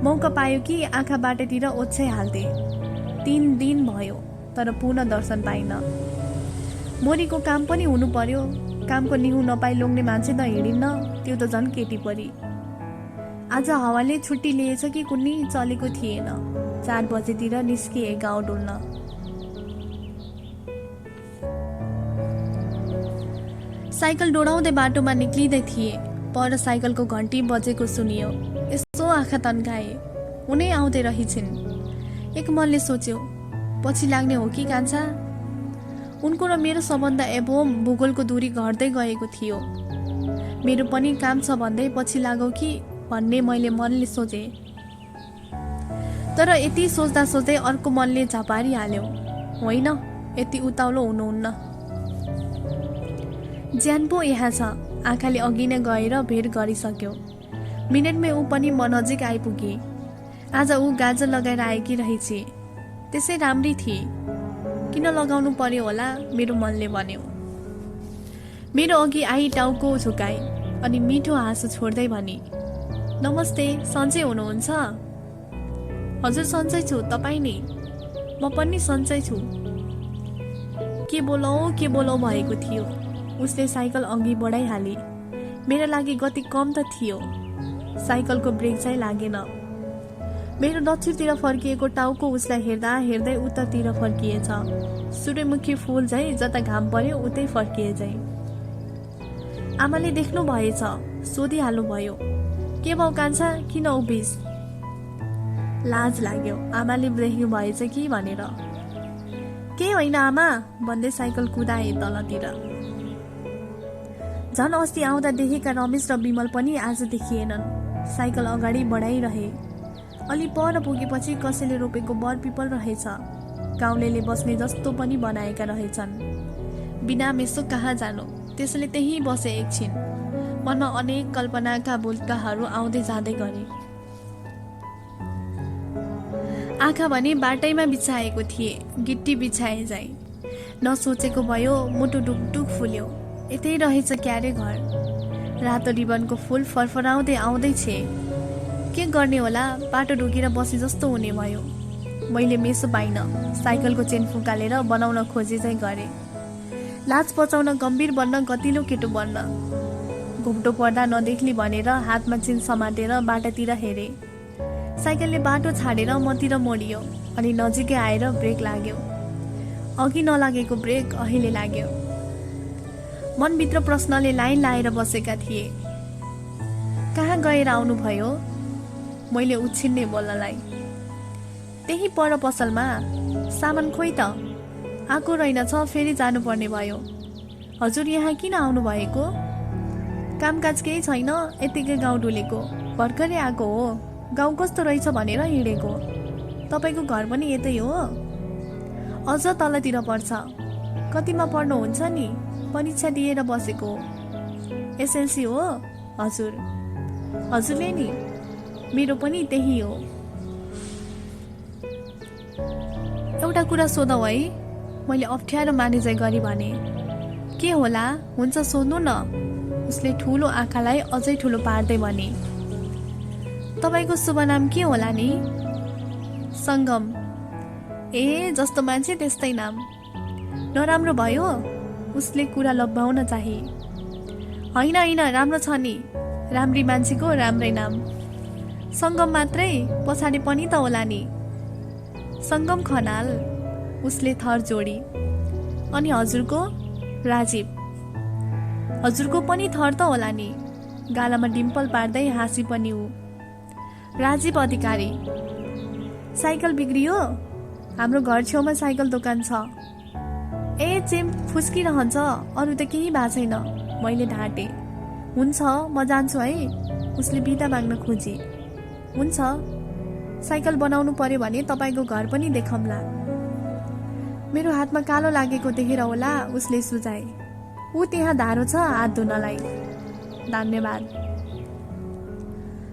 मौका पायो कि आँखा बाटोतिर ओछ्याइ हाल्थे। 3 दिन भयो, तर पूर्ण दर्शन पाइन। मोरीको काम पनि हुनु पर्यो। कामको निहु नपाई लोग्ने मान्छे त हिँडिन्न, त्यो त झन् केटी परी। आज हावाले छुट्टी लिएछ कि कुनै चलेको थिएन। 4 बजेतिर निस्किए गाउँ डुल्न। साइकल डोडाउँदै बाटोमा निक्लिँदै थिए। पर साइकलको घन्टी बजेको सुनियो। यसो आँखा तन्काए। उनै आउँदै रहिछिन्। एक मनले सोच्यो, पछि लाग्ने हो कि कान्छा? उनको र मेरो सम्बन्ध एवं भूगोलको दूरी घट्दै गएको थियो। मेरो पनि काम छ भन्दै पछि लागौ कि भन्ने मैले मनले सोचे। तर यति सोच्दा सोच्दै अर्को मनले झपारिहाल्यो, होइन, यति उताउलो हुनुहुन्न। ज्यान पो यहाँ छ। आँखाले अघि नै गएर भेट गरिसक्यो। मिनेटमै ऊ पनि म नजिक आइपुगे। आज ऊ गाजर लगाएर आएकी रहेछ। त्यसै राम्री थिए। किन लगाउनु पर्यो होला, मेरो मनले भन्यो। मेरो अघि आई टाउको झुकाए अनि मिठो हाँसो छोड्दै भने, नमस्ते, सन्चै हुनुहुन्छ? हजुर सन्चै छु, तपाईँ नि? म पनि सन्चै छु। के बोलौ भएको थियो। उसले साइकल अघि बढाइहाले। मेरो लागि गति कम त थियो। साइकलको ब्रेक चाहिँ लागेन। मेरो दक्षिणतिर फर्किएको टाउको उसलाई हेर्दा हेर्दै उत्तरतिर फर्किएछ। सूर्यमुखी फूल झैँ जता घाम पर्यो उतै फर्किए झैँ। आमाले देख्नु भएछ, सोधिहाल्नु भयो। के भाउ कान्छा, किन उभिस? लाज लाग्यो आमाले देख्नु भएछ कि भनेर। केही होइन आमा भन्दै साइकल कुदाए तलतिर। झन् अस्ति आउँदा देखेका रमेश र विमल पनि आज देखिएनन्। साइकल अगाडि बढाइरहे। अलि पर पुगेपछि कसैले रोपेको बर पिपल रहेछ। गाउँलेले बस्ने जस्तो पनि बनाएका रहेछन्। बिना मेसो कहाँ जानु, त्यसैले त्यहीँ बसे एकछिन। मनमा अनेक कल्पनाका बुल्काहरू आउँदै जाँदै गरे। आँखा भने बाटैमा बिछाएको थिए, गिट्टी बिछाए जाइ। नसोचेको भयो, मुटु डुकडुक फुल्यो। यतै रहेछ क्यारे घर। रातो रिबनको फुल फरफराउँदै आउँदैछ। के गर्ने होला, बाटो ढुकेर बसे जस्तो हुने भयो। मैले मेसो पाइनँ। साइकलको चेन फुकालेर बनाउन खोजे चाहिँ गरेँ। लाज पचाउन गम्भीर बन्न, गतिलो केटो बन्न। घुम्टो पर्दा नदेख्ली भनेर हातमा चेन समातेर बाटातिर हेरे। साइकलले बाटो छाडेर मतिर मोडियो अनि नजिकै आएर ब्रेक लाग्यो। अघि नलागेको ब्रेक अहिले लाग्यो। मनभित्र प्रश्नले लाइन लाएर बसेका थिए। कहाँ गएर आउनुभयो? मैले उछिन्ने बोल्नलाई। त्यही पर पसलमा। सामान खोइ त, आएको रहेनछ, फेरि जानुपर्ने भयो। हजुर यहाँ किन आउनु भएको? कामकाज केही छैन, यतिकै गाउँ डुलेको। भर्खरै आएको हो। गाउँ कस्तो रहेछ भनेर हिँडेको। तपाईँको घर पनि यतै हो? अझ तलतिर पर्छ। कतिमा पढ्नुहुन्छ नि? परीक्षा दिएर बसेको। एसएलसी हो? हजुर। हजुरले नि? मेरो पनि त्यही हो। एउटा कुरा सोधौँ है? मैले अप्ठ्यारो माने गरी भने। के होला? हुन्छ सोध्नु न। उसले ठुलो आँखालाई अझै ठुलो पार्दै भने। तपाईँको शुभ नाम के होला नि? सङ्गम। ए जस्तो मान्छे त्यस्तै नाम। नराम्रो भयो? उसले कुरा लब्भाउन चाहे। होइन होइन, राम्रो छ नि। राम्री मान्छेको राम्रै नाम। सङ्गम मात्रै? पछाडि पनि त होला नि। सङ्गम खनाल। उसले थर जोडी। अनि हजुरको? राजीव। हजुरको पनि थर त होला नि। गालामा डिम्पल पार्दै हाँसी पनि ऊ। राजीव अधिकारी। साइकल बिग्रियो? हाम्रो घर छेउमा साइकल दोकान छ। ए चेम फुस्किरहन्छ, अरू त केही भएको छैन। मैले ढाँटे। हुन्छ म जान्छु है। उसले बिदा माग्न खोजे। हुन्छ, साइकल बनाउनु पर्यो भने तपाईँको घर पनि देखाउँला। मेरो हातमा कालो लागेको देखेर होला उसले सुझाए। ऊ त्यहाँ धारो छ हात धुनलाई। धन्यवाद।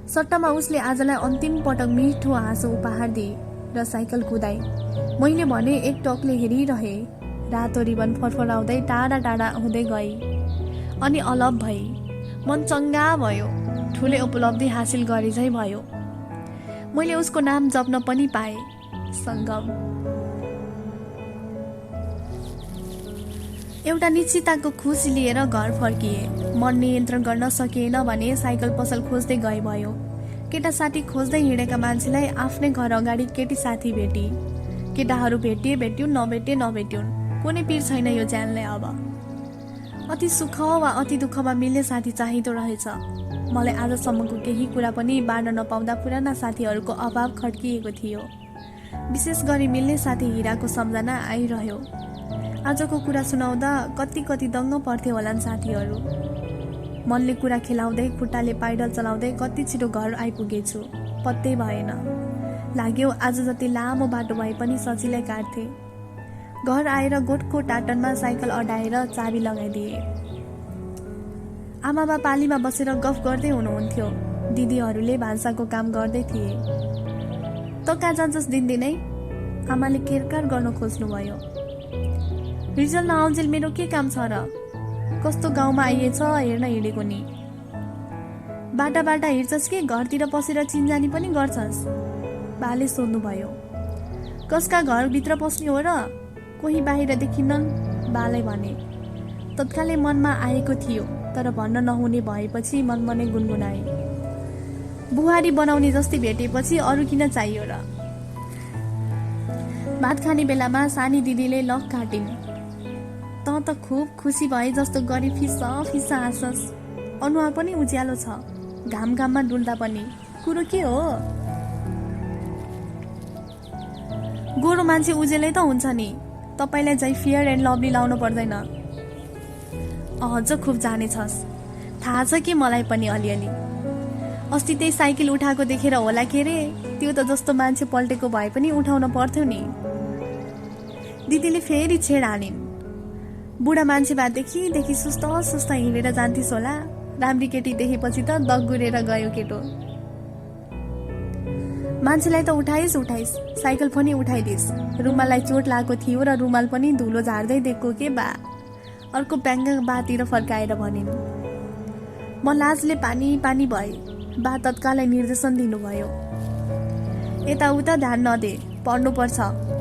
सट्टामा उसले आजलाई अन्तिम पटक मिठो हाँसो उपहार दिए र साइकल कुदाए। मैले भने एक टकले हेरिरहे। रातो रिबन फरफराउँदै टाढा टाढा हुँदै गई अनि अलप भई। मन चङ्गा भयो। ठुलै उपलब्धि हासिल गरे झै भयो। मैले उसको नाम जप्न पनि पाएँ, सङ्गम। एउटा निश्चितताको खुसी लिएर घर फर्किए। मन नियन्त्रण गर्न सकिएन भने साइकल पसल खोज्दै गए भयो। केटा साथी खोज्दै हिँडेका मान्छेलाई आफ्नै घर अगाडि केटी साथी भेटी। केटाहरू भेटिए भेट्यो, नभेटे नभेट्युन्। कुनै पिर छैन यो ज्यानलाई अब। अति सुख वा अति दुःखमा मिल्ने साथी चाहिँदो रहेछ। मलाई आजसम्मको केही कुरा पनि बाँड्न नपाउँदा पुराना साथीहरूको अभाव खड्किएको थियो। विशेष गरी मिल्ने साथी हिराको सम्झना आइरह्यो। आजको कुरा सुनाउँदा कति कति दङ्ग पर्थे होलान् साथीहरू। मनले कुरा खेलाउँदै खुट्टाले पाइडल चलाउँदै कति छिटो घर आइपुगेछु, पत्तै भएन। लाग्यो आज जति लामो बाटो भए पनि सजिलै काट्थे। घर आएर गोठको टाटनमा साइकल अडाएर चाबी लगाइदिए। आमाबा पालीमा बसेर गफ गर्दै हुनुहुन्थ्यो। दिदीहरूले भान्साको काम गर्दै थिए। त कहाँ जान्छस् दिनदिनै? आमाले केरकार गर्न खोज्नुभयो। रिजल्ट नआउन्जेल मेरो के काम छ र? कस्तो गाउँमा आइएछ हेर्न हिँडेको नि। बाटा बाटा हिँड्छस् कि घरतिर पसेर चिन्जानी पनि गर्छस्? बाले सोध्नुभयो। कसका घरभित्र पस्ने हो र? कोही बाहिर देखिन्नन्, बाले भने। तत्कालै मनमा आएको थियो, तर भन्न नहुने भएपछि मनमनै गुनगुनाए। बुहारी बनाउने जस्तै भेटेपछि अरू किन चाहियो र? भात खाने बेलामा सानी दिदीले लक काटिन्। त खुब खुसी भए जस्तो गरी फिस्सा फिस्सा हाँसस्। अनुहार पनि उज्यालो छ। घाममा डुल्दा पनि। कुरो के हो? गोरो मान्छे उजेलै त हुन्छ नि, तपाईँलाई चाहिँ फेयर एन्ड लभली लाउनु पर्दैन। अझ खुब जानेछस्, थाहा छ कि मलाई पनि अलिअलि। अस्ति त्यही साइकल उठाएको देखेर होला के रे, त्यो त जस्तो मान्छे पल्टेको भए पनि उठाउन पर्थ्यो नि। दिदीले फेरि छेड हालिन्। बुढा मान्छे बादेखि सुस्त हिँडेर जान्थिस् होला, राम्री केटी देखेपछि त दगुरेर गयो केटो। मान्छेलाई त उठाइस्, साइकल पनि उठाइदिस्। रुमाललाई चोट लागेको थियो र रुमाल पनि धुलो झार्दै दिएको के बा। अर्को ब्याङ्ग बातिर फर्काएर भनिन्। म लाजले पानी भए। बा तत्कालै निर्देशन दिनुभयो, यताउता ध्यान नदे, पढ्नुपर्छ,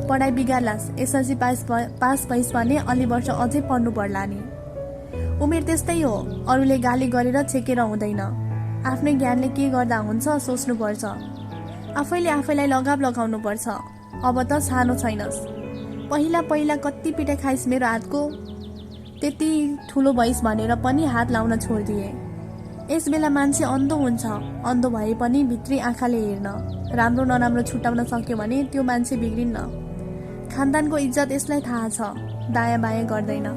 पढाइ बिगार्लास्, एसएलसी पास भइस् भने अलि वर्ष अझै पढ्नु पर्ला नि। उमेर त्यस्तै हो, अरूले गाली गरेर छेकेर हुँदैन। आफ्नै ज्ञानले के गर्दा हुन्छ सोच्नुपर्छ। आफैले आफैलाई लगाउनु पर्छ। अब त सानो छैनस्। पहिला कति पिटाइ खाइस् मेरो हातको, त्यति ठुलो भइस् भनेर पनि हात लाउन छोडिदिए। यस बेला मान्छे अन्धो हुन्छ, अन्धो भए पनि भित्री आँखाले हेर्न, राम्रो नराम्रो छुट्याउन सक्यो भने त्यो मान्छे बिग्रिन्न। खानदानको इज्जत यसलाई थाहा छ, दायाँ बायाँ गर्दैन।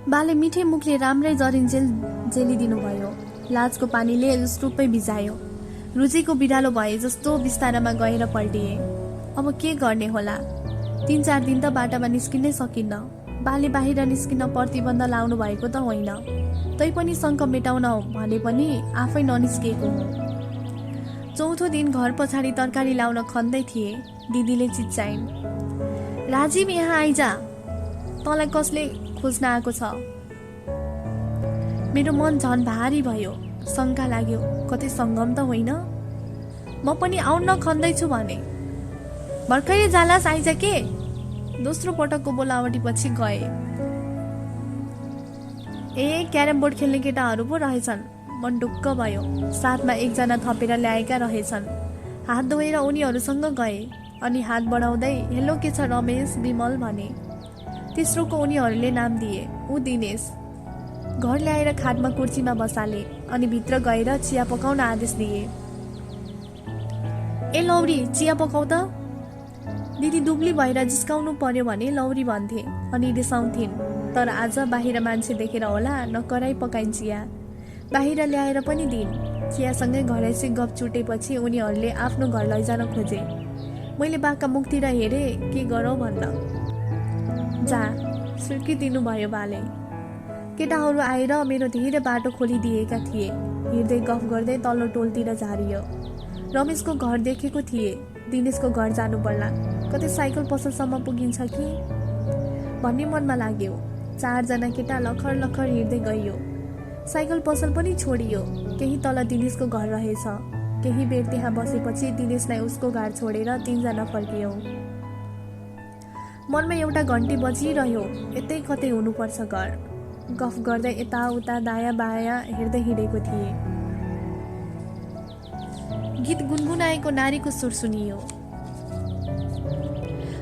बाले मिठे मुखले राम्रै जरिन्जेल जेलिदिनु भयो। लाजको पानीले रूपै भिजायो। रुचेको बिरालो भए जस्तो बिस्तारामा गएर पल्टिए। अब के गर्ने होला? 3-4 दिन त बाटामा निस्किनै सकिन्न। बाले बाहिर निस्किन प्रतिबन्ध लाउनु भएको त होइन, तैपनि शङ्क मेटाउन भने पनि आफै ननिस्किएको हो। चौथो दिन घर पछाडि तरकारी लाउन खन्दै थिए। दिदीले चिच्चाइन्, राजीव यहाँ आइजा, तँलाई कसले खोज्न आएको छ। मेरो मन झन् भारी भयो। शङ्का लाग्यो, कतै सङ्गम त होइन। म पनि आउन खन्दैछु भने। भर्खरै जालास आइजा के? दोस्रो पटकको बोलावटी पछि गए। क्यारम बोर्ड खेल्ने केटाहरू पो रहेछन्। मन ढुक्क भयो। साथमा एकजना थपेर ल्याएका रहेछन्। हात धोएर उनीहरूसँग गए अनि हात बढाउँदै हेलो के छ रमेश, विमल भने। तेस्रोको उनीहरूले नाम दिए, ऊ दिनेश। घर ल्याएर खाटमा कुर्सीमा बसाले अनि भित्र गएर चिया पकाउन आदेश दिए। ए लौरी, चिया पकाउ त। दिदी दुब्ली भएर जिस्काउनु पर्यो भने लौरी भन्थे अनि रिसाउँथिन्। तर आज बाहिर मान्छे देखेर होला नकराई पकाइन् चिया। बाहिर ल्याएर पनि दिन्। चियासँगै घरैसी गफ छुटेपछि उनीहरूले आफ्नो घर लैजान खोजे। मैले बाका मुखतिर हेरेँ, के गरौँ भन्न। जा, सुर्किदिनु भयो बाले। केटाहरू आएर मेरो धेरै बाटो खोलिदिएका थिए। हिँड्दै गफ गर्दै तल्लो टोलतिर झारियो। रमेशको घर देखेको थिए। दिनेशको घर जानु पर्ला, कतै साइकल पसलसम्म पुगिन्छ कि भन्ने मनमा लाग्यो। 4 जना केटा लखर हिँड्दै गइयो। साइकल पसल पनि छोडियो। केही तल दिनेशको घर रहेछ। केही बेर त्यहाँ बसेपछि दिनेशलाई उसको घर छोडेर 3 जना फर्कियौँ। मनमा एउटा घन्टी बजिरह्यो, यतै कतै हुनुपर्छ घर। गफ गर्दै यताउता दायाँ बायाँ हेर्दै हिँडेको थिए। गीत गुनगुनाएको नारीको स्वर सुनियो।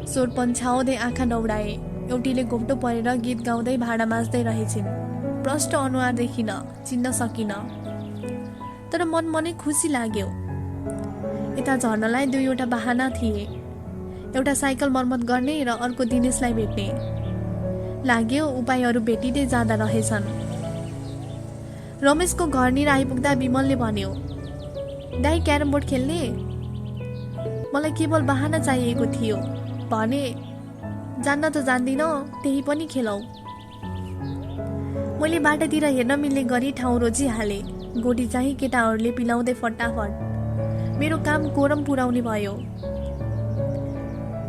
स्वर पन्छाउँदै आँखा दौडाए। एउटीले घोप्टो परेर गीत गाउँदै भाँडा माझ्दै रहेछिन्। प्रष्ट अनुहार देखिन, चिन्न सकिन। तर मनै खुसी लाग्यो। यता झर्नलाई 2वटा बहाना थिए। एउटा साइकल मर्मत गर्ने र अर्को दिनेशलाई भेट्ने। लाग्यो उपायहरू भेटिँदै जाँदा रहेछन्। रमेशको घरनिर आइपुग्दा विमलले भन्यो, दाइ क्यारम बोर्ड खेल्ने? मलाई केवल बहाना चाहिएको थियो भने। जान्न त जान्दिन, त्यही पनि खेलौ। मैले बाटातिर हेर्न मिल्ने गरी ठाउँ रोजिहाले। गोटी चाहिँ केटाहरूले पिलाउँदै फटाफट। मेरो काम कोरम पुर्याउने भयो।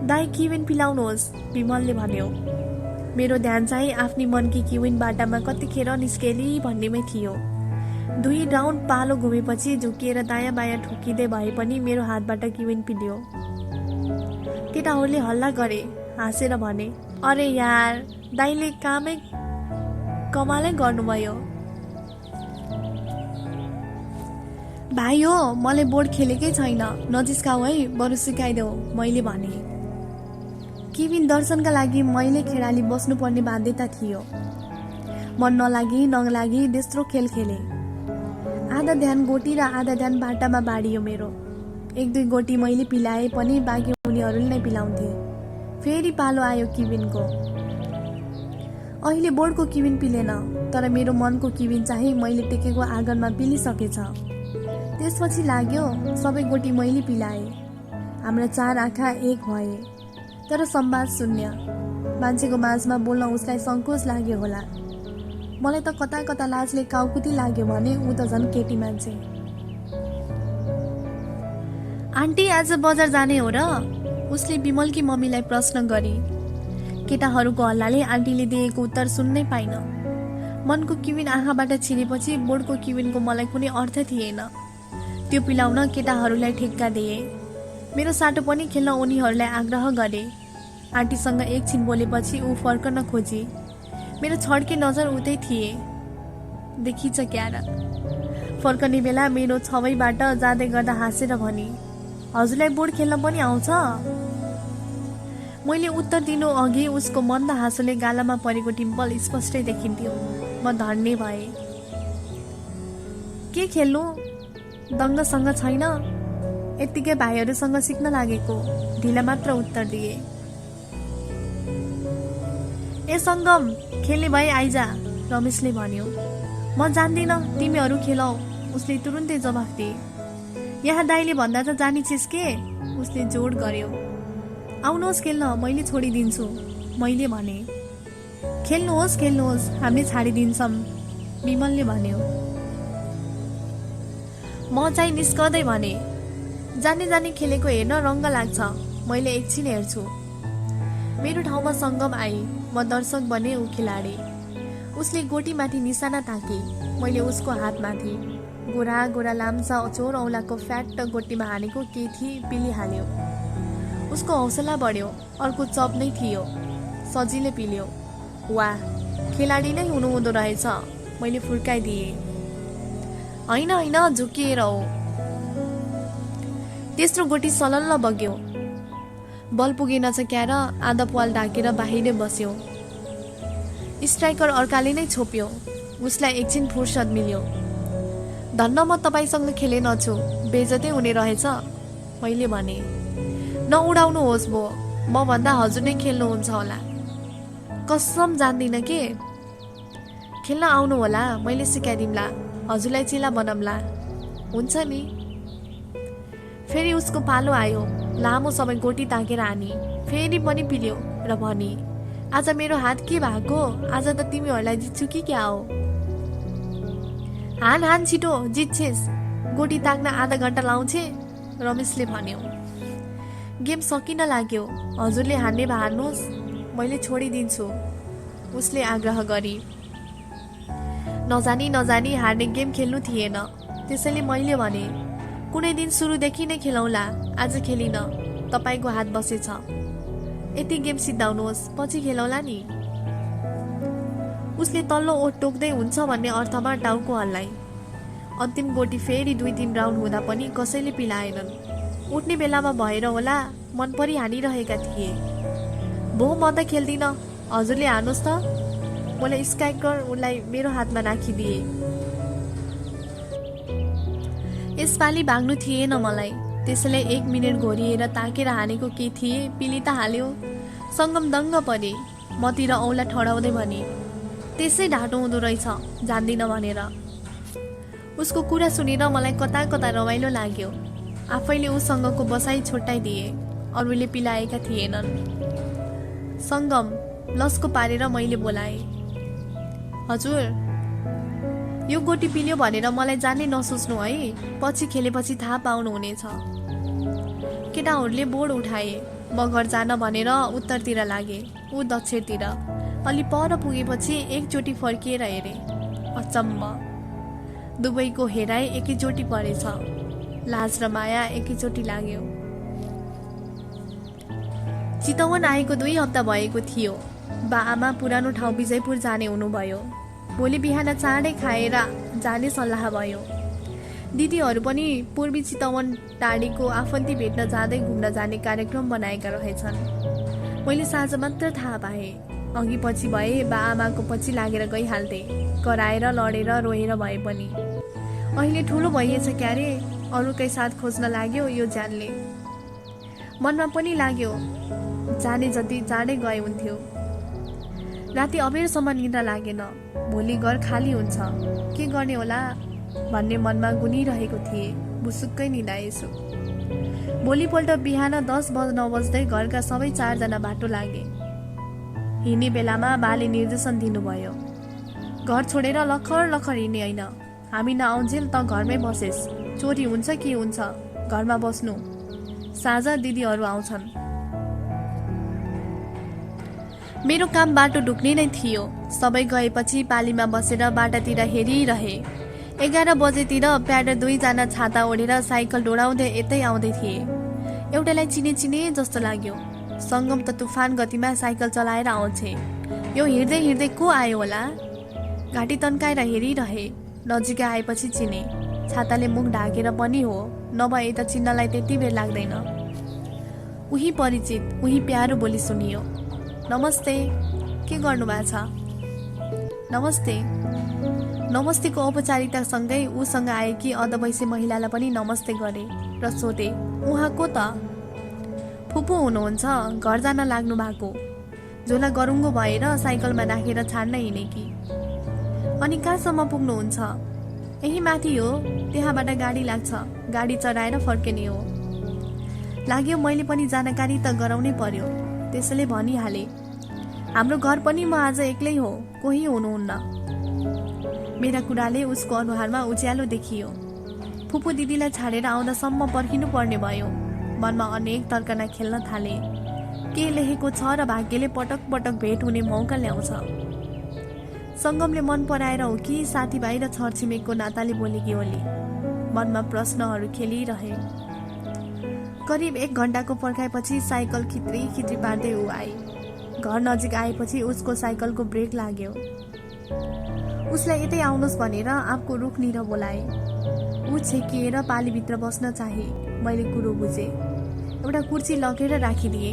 दाइ किविन पिलाउनुहोस्, विमलले भन्यो। मेरो ध्यान चाहिँ आफ्नी मनकी किविन बाटामा कतिखेर निस्केली भन्नेमै थियो। 2 राउन्ड पालो घुमेपछि झुकिएर दायाँ बायाँ ठोकिँदै भए पनि मेरो हातबाट किविन पिल्यो। केटाहरूले हल्ला गरे, हाँसेर भने, अरे यार, दाइले कामै कमालै गर्नुभयो। भाइ हो, मलाई बोर्ड खेलेकै छैन, नजिस्काऊ है, बरु सिकाइदेऊ, मैले भने। किविन दर्शनका लागि मैले खेडाली बस्नुपर्ने बाध्यता थियो। मन नलागी तेस्रो खेल खेले। आधा ध्यान गोटी र आधा ध्यान बाटामा बाडियो मेरो। 1-2 गोटी मैले पिलाए पनि बाँकी उनीहरूले नै पिलाउँथे। फेरि पालो आयो किविनको। अहिले बोर्डको किविन पिलेन, तर मेरो मनको किविन चाहिँ मैले टेकेको आँगनमा पिलिसकेछ। त्यसपछि लाग्यो सबै गोटी मैले पिलाए। हाम्रा 4 आँखा एक भए, तर संवाद शून्य। मान्छेको माझमा बोल्न उसलाई सङ्कोच लाग्यो होला। मलाई त कता कता लाजले काउकुती लाग्यो भने ऊ त झन् केटी मान्छे। आन्टी आज बजार जाने हो र? उसले विमलकी मम्मीलाई प्रश्न गरी। केटाहरूको हल्लाले आन्टीले दिएको उत्तर सुन्नै पाइन। मनको किविन आँखाबाट छिरेपछि बोर्डको किविनको मलाई कुनै अर्थ थिएन। त्यो पिलाउन केटाहरूलाई ठेक्का दिए। मेरो साटो पनि खेल्न उनीहरूलाई आग्रह गरे। आन्टीसँग एकछिन बोलेपछि ऊ फर्कन खोजी। मेरो छड्के नजर उतै थिए। देखिन्छ क्यार। फर्कने बेला मेरो छवैबाट जाँदै गर्दा हाँसेर भनी, हजुरलाई बोर्ड खेल्न पनि आउँछ? मैले उत्तर दिनु अघि उसको मन्द हाँसोले गालामा परेको टिम्पल स्पष्टै देखिन्थ्यो। म धन्य भए। के खेल्नु? दङ्गसँग छैन? यत्तिकै भाइहरूसँग सिक्न लागेको, ढिला मात्र उत्तर दिए। ए सङ्गम, खेल्ने भए आइजा, रमेशले भन्यो। म जान्दिन, तिमीहरू खेलौ, उसले तुरुन्तै जवाफ दिए। यहाँ दाइले भन्दा त जानी छिस् के? उसले जोड गर्यो। आउनुहोस् खेल्न, मैले छोडिदिन्छु, मैले भने। खेल्नुहोस्, हामीले छाडिदिन्छौँ, विमलले भन्यो। म चाहिँ निस्कँदै भने, जाने खेलेको हेर्न रङ्ग लाग्छ, मैले एकछिन हेर्छु। मेरो ठाउँमा सङ्गम आई, म दर्शक बने, ऊ खेलाडी। उसले गोटीमाथि निशाना ताके, मैले उसको हातमाथि। गोरा लाम्चा चोर औलाको फ्याट गोटीमा हानेको के थिए पिलिहाल्यो। उसको हौसला बढ्यो। अर्को चप नै थियो, सजिलै पिल्यो। वाह, खेलाडी नै हुनुहुँदो रहेछ, मैले फुर्काइदिएँ। होइन, झुकिएर हो। तेस्रो गोटी सलल्ल बग्यो। बल पुगेनछ क्यार, आधा पाल ढाकेर बाहिरै बस्यो। स्ट्राइकर अर्काले नै छोप्यो। उसलाई एकछिन फुर्सद मिल्यो। धन्न म तपाईँसँग खेलेनछु, बेइज्जतै हुने रहेछ, मैले भने। नउडाउनुहोस् भो, म भन्दा हजुर नै खेल्नुहुन्छ होला। कसम जान्दिनँ के। खेल्न आउनु होला, मैले सिकाइदिउँला, हजुरलाई चेला बनाउँला। हुन्छ नि। फेरि उसको पालो आयो। लामो समय गोटी ताकेर हानी, फेरि पनि पिल्यो र भनी, आज मेरो हात के भएको? आज त तिमीहरूलाई जित्छु कि क्या हो? हान छिटो, जित्छेस्। गोटी ताक्न आधा घन्टा लाउँछे, रमेशले भन्यो। गेम सकिन लाग्यो, हजुरले हान्ने भए हान्नुहोस्, मैले छोडिदिन्छु, उसले आग्रह गरी। नजानी हार्ने गेम खेल्नु थिएन, त्यसैले मैले भने, कुनै दिन सुरुदेखि नै खेलौँला, आज खेलिन, तपाईँको हात बसेछ। यति गेम सिद्धाउनुहोस्, पछि खेलौँला नि। उसले तल्लो ओठ टोक्दै हुन्छ भन्ने अर्थमा टाउको हल्लाइ। अन्तिम गोटी फेरि 2-3 राउन्ड हुँदा पनि कसैले पिलाएनन्। उठ्ने बेलामा भएर होला मन परी हानिरहेका थिए। भो म त खेल्दिन, हजुरले हान्नुहोस् त, मलाई स्ट्राइकर उनलाई मेरो हातमा राखिदिए। यसपालि भाग्नु थिएन मलाई, त्यसैले 1 मिनट घोरिएर ताकेर हानेको के थिए पिली त हाल्यो। सङ्गम दङ्ग परे, मतिर औला ठडाउँदै भने, त्यसै ढाँटो हुँदो रहेछ, जान्दिन भनेर। उसको कुरा सुनेर मलाई कता कता रमाइलो लाग्यो। आफैले उसँगको बसाइ छोटाइदिए, अरूले पिलाएका थिएनन्। सङ्गम, लस्को पारेर मैले बोलाएँ। हजुर, यो गोटी पिल्यो भनेर मलाई जान्ने नसोच्नु है, पछि खेलेपछि थाहा पाउनुहुनेछ। केटाहरूले बोर्ड उठाए। म घर जान भनेर उत्तरतिर लागे, ऊ दक्षिणतिर। अलि पर पुगेपछि एकचोटि फर्किएर हेरे। अचम्म, दुवैको हेराइ एकैचोटि परेछ। लाज र माया एकैचोटि लाग्यो। चितवन आएको 2 हप्ता भएको थियो। बा आमा पुरानो ठाउँ विजयपुर जाने हुनुभयो। भोलि बिहान चाँडै खाएर जाने सल्लाह भयो। दिदीहरू पनि पूर्वी चितवन टाढीको आफन्ती भेट्न जाँदै घुम्न जाने कार्यक्रम बनाएका रहेछन्। मैले साँझ मात्र थाहा पाएँ। अघि पछि भए बा आमाको पछि लागेर गइहाल्थे, कराएर लडेर रोएर भए पनि। अहिले ठुलो भइएछ क्यारे, अरूकै साथ खोज्न लाग्यो यो ज्यानले। मनमा पनि लाग्यो जाने जति चाँडै गए हुन्थ्यो। राति अबेरसम्म निद्रा लागेन। भोलि घर खाली हुन्छ, के गर्ने होला भन्ने मनमा गुनिरहेको थिएँ। बुसुक्कै निदाएछु। भोलिपल्ट बिहान 10 बज्दै घरका सबै 4 जना बाटो लागे। हिँड्ने बेलामा बाले निर्देशन दिनुभयो, घर छोडेर लखर लखर हिँड्ने होइन। हामी नआउन्जेल त घरमै बसेस्, चोरी हुन्छ के हुन्छ, घरमा बस्नु। साँझ दिदीहरू आउँछन्। मेरो काम बाटो ढुक्ने नै थियो। सबै गएपछि पालीमा बसेर बाटातिर हेरिरहे। 11 बजेतिर प्याडर 2 जना छाता ओढेर साइकल डोराउँदै यतै आउँदै थिए। एउटालाई चिने जस्तो लाग्यो। सङ्गम त तुफान गतिमा साइकल चलाएर आउँछे। यो हिँड्दै हिँड्दै को आयो होला? घाँटी तन्काएर हेरिरहे। नजिकै आएपछि चिने। छाताले मुख ढाकेर पनि हो, नभए त चिन्नलाई त्यति बेर लाग्दैन। उही परिचित, उही प्यारो बोली सुनियो। नमस्ते, के गर्नुभएको छ? नमस्ते। नमस्तेको औपचारिकतासँगै उसँग आएकी अधवैँसे महिलालाई पनि नमस्ते गरे र सोधे, उहाँ को त? फुपू हुनुहुन्छ, घर जान लाग्नु भएको। झोला गरुङ्गो भएर साइकलमा राखेर छाड्न हिँडेकी। अनि कहाँसम्म पुग्नुहुन्छ? यही माथि हो, त्यहाँबाट गाडी लाग्छ, गाडी चढाएर फर्किने हो। लाग्यो मैले पनि जानकारी त गराउनै पर्यो, त्यसैले भनिहाले, हाम्रो घर पनि म आज एक्लै हो, कोही हुनुहुन्न। मेरा कुराले उसको अनुहारमा उज्यालो देखियो। फुपू दिदीलाई छाडेर आउँदासम्म पर्खिनु पर्ने भयो। मनमा अनेक तर्कना खेल्न थाले। के लेखेको छ र भाग्यले पटक पटक भेट हुने मौका ल्याउँछ। सङ्गमले मन पराएर हो कि साथीभाइ र छरछिमेकको नाताले बोलेकी होली? मनमा प्रश्नहरू खेलिरहे। करिब 1 घण्टाको पर्खाइपछि साइकल खित्री खित्री पार्दै ऊ आई। घर नजिक आएपछि उसको साइकलको ब्रेक लाग्यो। उसलाई यतै आउनुहोस् भनेर आफको रुखनिर बोलाए। ऊ छेकिएर पालीभित्र बस्न चाहे। मैले कुरो बुझेँ। एउटा कुर्सी लगेर राखिदिए।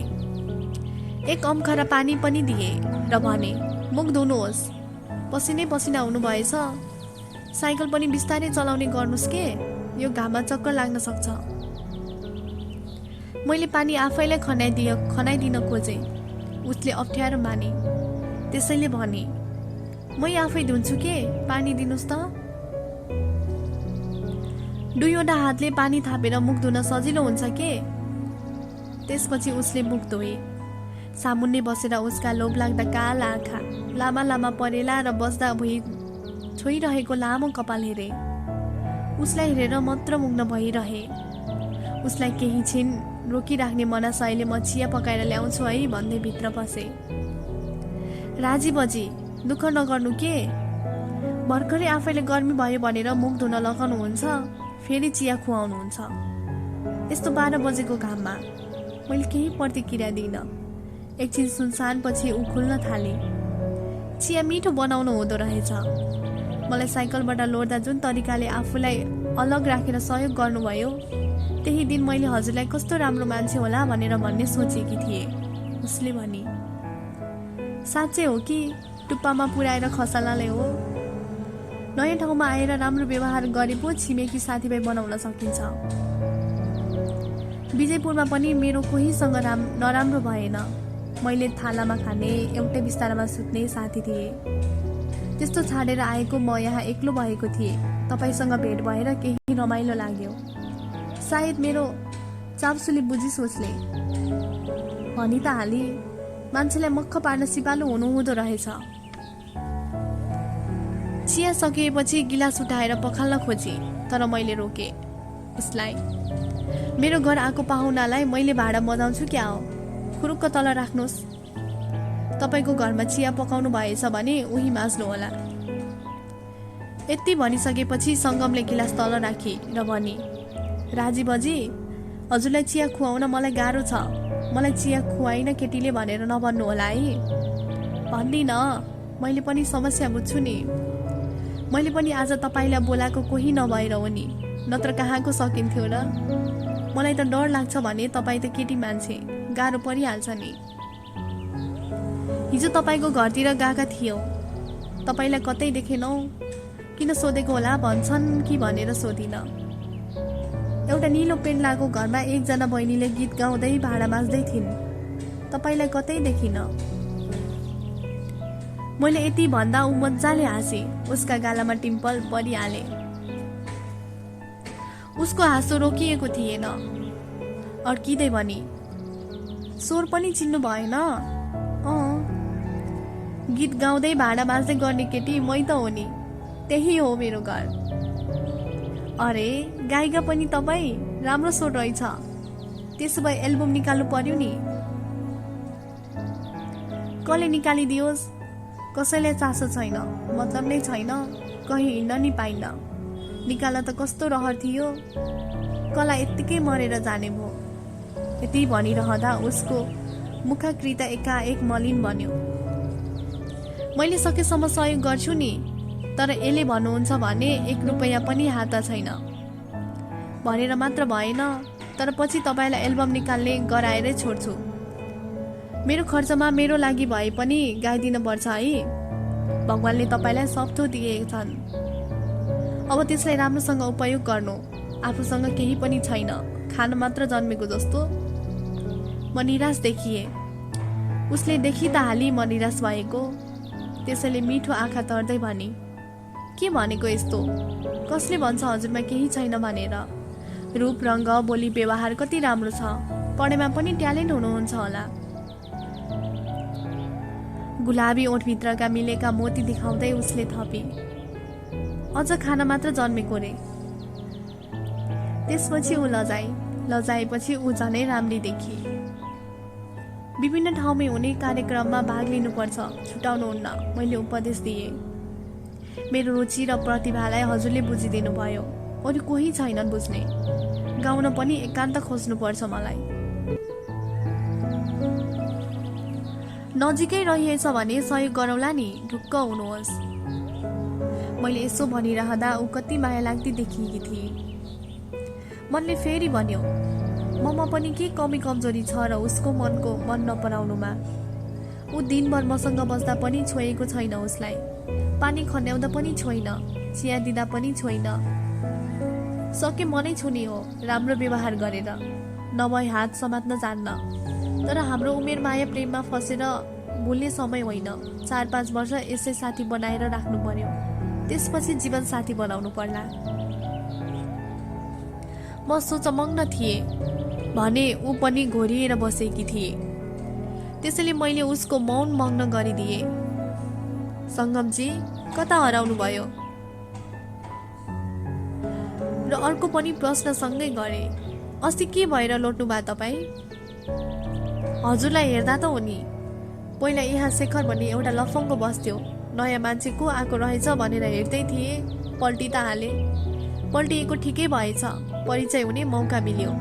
1 अम्खरा पानी पनि दिए र भने, मुख धुनुहोस्, पसिनै पसिना हुनुभएछ। साइकल पनि बिस्तारै चलाउने गर्नुहोस् के, यो घाममा चक्कर लाग्न सक्छ। मैले पानी आफैलाई खनाइदिन खोजेँ। उसले अप्ठ्यारो माने। त्यसैले भने, मै आफै धुन्छु के, पानी दिनुहोस् त। 2वटा हातले पानी थापेर मुख धुन सजिलो हुन्छ के। त्यसपछि उसले मुख धोए। सामुन्ने बसेर उसका लोभलाग्दा काला आँखा, लामा लामा परेला र बस्दा भुइँ छोइरहेको लामो कपाल हेरे। उसलाई हेरेर मात्र मुग्न भइरहे। उसलाई केही छिन रोकिराख्ने मनासयले म चिया पकाएर ल्याउँछु है भन्दै भित्र पसे। राजी बजी, दुःख नगर्नु के, भर्खरै आफैले गर्मी भयो भनेर मुख धुन लगाउनुहुन्छ, फेरि चिया खुवाउनुहुन्छ। यस्तो 12 बजेको घाममा। मैले केही प्रतिक्रिया दिइनँ। एकछिन सुनसान पछि ऊ खुल्न थाले। चिया मिठो बनाउनु हुँदो रहेछ। मलाई साइकलबाट लोड्दा जुन तरिकाले आफूलाई अलग राखेर सहयोग गर्नुभयो, त्यही दिन मैले हजुरलाई कस्तो राम्रो मान्छे होला भनेर भन्ने सोचेकी थिएँ। उसले भनी, साँच्चै हो कि टुप्पामा पुर्याएर खसाल्नलाई हो? नयाँ ठाउँमा आएर राम्रो व्यवहार गरे पो छिमेकी साथीभाइ बनाउन सकिन्छ। विजयपुरमा पनि मेरो कोहीसँग नराम्रो भएन। मैले थालामा खाने, एउटै बिस्तारामा सुत्ने साथी थिए। त्यस्तो छाडेर आएको म यहाँ एक्लो भएको थिएँ। तपाईसँग भेट भएर केही रमाइलो लाग्यो। सायद मेरो चाप्सुले बुझी सोचले। भनी त हाली, मान्छेलाई मक्ख पार्न सिपालु हुनुहुँदो रहेछ। चिया सकिएपछि गिलास उठाएर पखाल्न खोजेँ, तर मैले रोकेँ उसलाई। मेरो घर आएको पाहुनालाई मैले भाडा बजाउँछु क्या हो, खुरुक्क तल राख्नुहोस्। तपाईँको घरमा चिया पकाउनु भएछ भने उही माझ्नु होला। यति भनिसकेपछि सङ्गमले गिलास तल राखी र भनी, राजी बजी, हजुरलाई चिया खुवाउन मलाई गाह्रो छ। मलाई चिया खुवाइन केटीले भनेर नभन्नु होला है। भन्दिन, मैले पनि समस्या बुझ्छु नि। मैले पनि आज तपाईँलाई बोलाएको कोही नभएर हो नि, नत्र कहाँको सकिन्थ्यो र। मलाई त डर लाग्छ भने तपाईँ त केटी मान्छे, गाह्रो परिहाल्छ नि। हिजो तपाईँको घरतिर गएका थियौँ, तपाईँलाई कतै देखेनौ, किन सोधेको होला भन्छन् कि भनेर सोधिन। एउटा निलो पेन्ट लगाएको घरमा एकजना बहिनीले गीत गाउँदै भाँडा माझ्दै थिइन्, तपाईँलाई कतै देखिन। मैले यति भन्दा ऊ मजाले हाँसे, उसका गालामा टिम्पल परिहाले। उसको हाँसो रोकिएको थिएन, अड्किँदै भनी, स्वर पनि चिन्नु भएन? गीत गाउँदै भाँडा माझ्दै गर्ने केटी मै त हो नि, त्यही हो मेरो घर। अरे गायिका पनि तपाईँ, राम्रो स्वर रहेछ, त्यसो भए एल्बम निकाल्नु पर्यो नि। कसले निकालिदियोस्, कसैलाई चासो छैन, मतलब नै छैन, कहीँ हिँड्न नि पाइन्न। निकाल्न त कस्तो रहर थियो, कला यत्तिकै मरेर जाने भयो। यति भनिरहँदा उसको मुखाकृति एकाएक मलिन बन्यो। मैले सकेसम्म सहयोग गर्छु नि, तर यसले भन्नुहुन्छ भने 1 रुपैयाँ पनि हात छैन भनेर मात्र भएन, तर पछि तपाईँलाई एल्बम निकाल्ने गराएरै छोड्छु। मेरो खर्चमा मेरो लागि भए पनि गाइदिन पर्छ है। भगवानले तपाईँलाई सब थोक दिएछन्, अब त्यसलाई राम्रोसँग उपयोग गर्नु। आफूसँग केही पनि छैन, खान मात्र जन्मेको जस्तो। म निराश देखिएँ। उसले देखि त हाली म निराश भएको। त्यसैले मिठो आँखा तर्दै भनी, के भनेको यस्तो? कसले भन्छ हजुरमा केही छैन भनेर? रूप रङ्ग बोली व्यवहार कति राम्रो छ, पढाइमा पनि ट्यालेन्ट हुनुहुन्छ होला। गुलाबी ओठभित्रका मिलेका मोती देखाउँदै उसले थपी, अझ खान मात्र जन्मेको रे। त्यसपछि ऊ लजाएपछि ऊ झनै राम्री देखी। विभिन्न ठाउँमा हुने कार्यक्रममा भाग लिनुपर्छ, छुटाउनुहुन्न, मैले उपदेश दिएँ। मेरो रुचि र प्रतिभालाई हजुरले बुझिदिनु भयो, अरू कोही छैनन् बुझ्ने। गाउन पनि एकान्त खोज्नुपर्छ मलाई। नजिकै रहिएछ भने सहयोग गरौँला नि, ढुक्क हुनुहोस्। मैले यसो भनिरहँदा ऊ कति माया लाग्दी देखिएकी थिए। मनले फेरि भन्यो, ममा पनि के कमी कमजोरी छ र उसको मन नपराउनुमा। ऊ दिनभर मसँग बस्दा पनि छोएको छैन उसलाई, पानी खन्याउँदा पनि छोइन, चिया दिँदा पनि छोइन। सके मनै छुने हो, राम्रो व्यवहार गरेर, नभए हात समात्न जान्न। तर हाम्रो उमेर माया प्रेममा फसेर भुल्ने समय होइन। 4-5 वर्ष यसै साथी बनाएर राख्नु पर्यो, त्यसपछि जीवन साथी बनाउनु पर्ला। म सोचमग्न थिएँ भने ऊ पनि घोरिएर बसेकी थिए। त्यसैले मैले उसको मौन मग्न गरिदिए। सङ्गमजी कता हराउनु भयो? र अर्को पनि प्रश्न सँगै गरे, अस्ति के भएर लोट्नु भयो तपाईँ? हजुरलाई हेर्दा त हो नि, पहिला यहाँ शेखर भन्ने एउटा लफङ्ग बस्थ्यो, नयाँ मान्छे को आएको रहेछ भनेर हेर्दै थिएँ, पल्टी त हाले। पल्टिएको ठिकै भएछ, परिचय हुने मौका मिल्यो।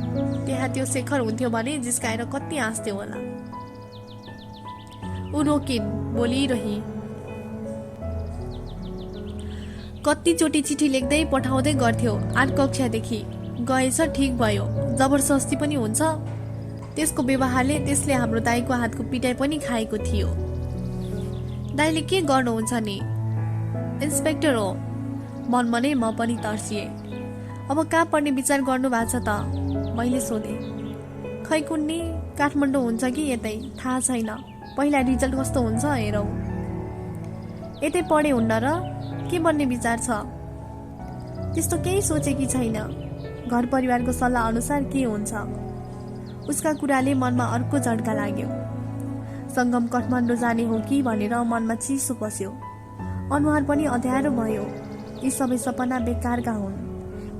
त्यहाँ त्यो शेखर हुन्थ्यो भने जिस्काएर कति हाँस्थ्यो होला। ऊ रोकिन्, बोलिरही। कतिचोटि चिठी लेख्दै पठाउँदै गर्थ्यो, 8 कक्षादेखि। गएछ ठिक भयो, जबरजस्ती पनि हुन्छ। त्यसको व्यवहारले त्यसले हाम्रो दाइको हातको पिटाइ पनि खाएको थियो। दाइले के गर्नुहुन्छ नि? इन्सपेक्टर हो। मनमनै म पनि तर्सिएँ। अब कहाँ पढ्ने विचार गर्नु भएको छ त? मैले सोधेँ। खै कुन्नी, काठमाडौँ हुन्छ कि यतै थाहा छैन, पहिला रिजल्ट कस्तो हुन्छ हेरौँ। यतै पढे हुन्न र के बन्ने विचार छ? त्यस्तो केही सोचेकी छैन, घर परिवारको सल्लाह अनुसार के हुन्छ। उसका कुराले मनमा अर्को झड्का लाग्यो। सङ्गम काठमाडौँ जाने हो कि भनेर मनमा चिसो पस्यो। अनुहार पनि अँध्यारो भयो। यी सबै सपना बेकारका हुन्।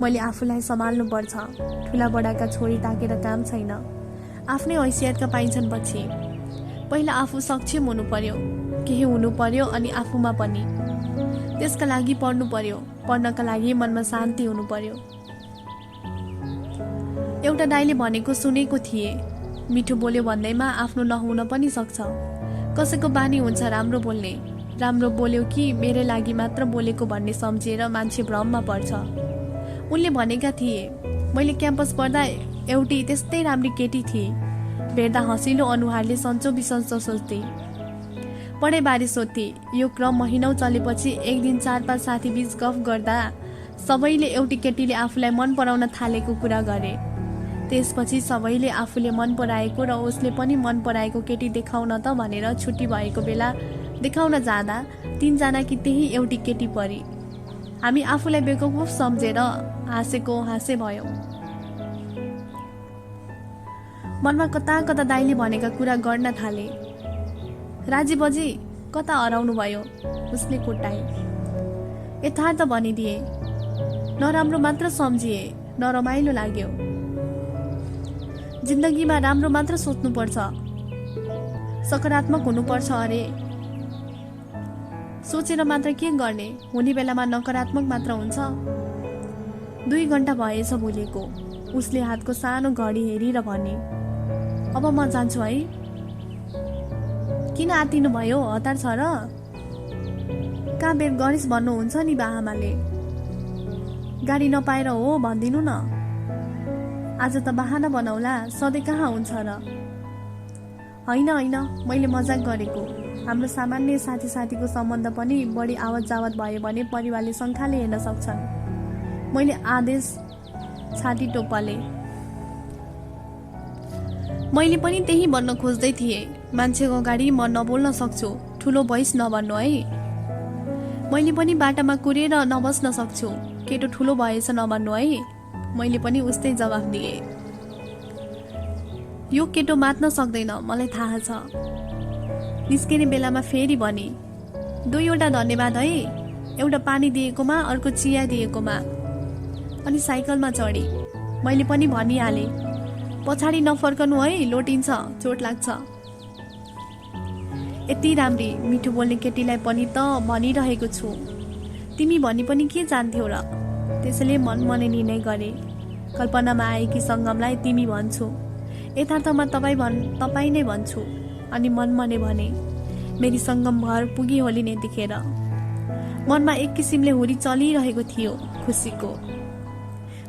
मैले आफूलाई सम्हाल्नु पर्छ। ठुला बडाका छोरी ताकेर काम छैन। आफ्नै हैसियतका पाइन्छन् पछि। पहिला आफू सक्षम हुनु पर्यो, केही हुनु पर्यो, अनि आफूमा पनि। त्यसका लागि पढ्नु पर्यो, पढ्नका लागि मनमा शान्ति हुनु पर्यो। एउटा दाइले भनेको सुनेको थिए, मिठो बोल्यो भन्दैमा आफ्नो नहुन पनि सक्छ। कसैको बानी हुन्छ राम्रो बोल्ने, राम्रो बोल्यो कि मेरै लागि मात्र बोलेको भन्ने सम्झिएर मान्छे भ्रममा पर्छ। उनले भनेका थिए, मैले क्याम्पस पढ्दा एउटी त्यस्तै राम्री केटी थिए, भेट्दा हँसिलो अनुहारले सन्चो बिसन्चो सोच्थे। पढेबारे सोध्थे। यो क्रम महिनौँ चलेपछि एक दिन 4-5 साथीबीच गफ गर्दा सबैले एउटी केटीले आफूलाई मन पराउन थालेको कुरा गरे। त्यसपछि सबैले आफूले मन पराएको र उसले पनि मन पराएको केटी देखाउन त भनेर छुट्टी भएको बेला देखाउन जाँदा 3 जनाकी त्यही एउटी केटी परी। हामी आफूलाई बेवकुफ सम्झेर हाँसेको हाँसे भयौँ। मनमा कता कता दाइले भनेका कुरा गर्न थाले। राजी बजी कता हराउनु भयो, उसले कोटाए। यथार्थ भनिदिए। नराम्रो मात्र सम्झिए, नरमाइलो लाग्यो। जिन्दगीमा राम्रो मात्र सोच्नुपर्छ, सकारात्मक हुनुपर्छ अरे। सोचेर मात्र के गर्ने, हुने बेलामा नकारात्मक मात्र हुन्छ। 2 घण्टा भएछ भुलेको। उसले हातको सानो घडी हेरेर भने, अब म जान्छु है। किन आतिनु भयो, हतार छ र? कहाँ बेर गरिस् भन्नुहुन्छ नि बा आमाले। गाडी नपाएर हो भनिदिनु न। आज त बहाना बनाउला, सधैँ कहाँ हुन्छ र? होइन होइन, मैले मजाक गरेको। हाम्रो सामान्य साथीको सम्बन्ध पनि बढी आवत जावत भयो भने परिवारले शङ्खाले हेर्न सक्छन्। मैले आदेश छाती टोपाले। मैले पनि त्यही भन्न खोज्दै थिएँ। मान्छेको अगाडि म नबोल्न सक्छु, ठुलो भइस नभन्नु है। मैले पनि बाटामा कुरेर नबस्न सक्छु, केटो ठुलो भएछ नभन्नु है। मैले पनि उस्तै जवाफ दिएँ। यो केटो मात्न सक्दैन, मलाई थाहा छ। निस्किने बेलामा फेरि भने, 2वटा धन्यवाद है, एउटा पानी दिएकोमा, अर्को चिया दिएकोमा। अनि साइकलमा चढी। मैले पनि भनिहालेँ, पछाडि नफर्कनु है, लोटिन्छ, चोट लाग्छ। यति राम्री मिठो बोल्ने केटीलाई पनि त भनिरहेको छु। तिमी भनी पनि के जान्थ्यौ र? त्यसैले मनमनै निर्णय गरे। कल्पनामा आएकी सङ्गमलाई तिमी भन्छु, यथार्थमा तपाईँ नै भन्छु। अनि मनमनै भने, मेरी सङ्गम घर पुगी होली नै देखेर। मनमा एक किसिमले हुरी चलिरहेको थियो, खुसीको।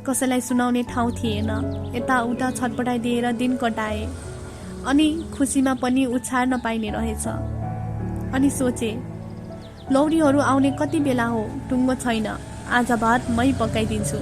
कसैलाई सुनाउने ठाउँ थिएन। यताउता छटपटाइदिएर दिन कटाए। अनि खुसीमा पनि उछार्न पाइने रहेछ। अनि सोचे, लौरीहरू आउने कति बेला हो? टुङ्गो छैन, आज भात मै पकाइदिन्छु।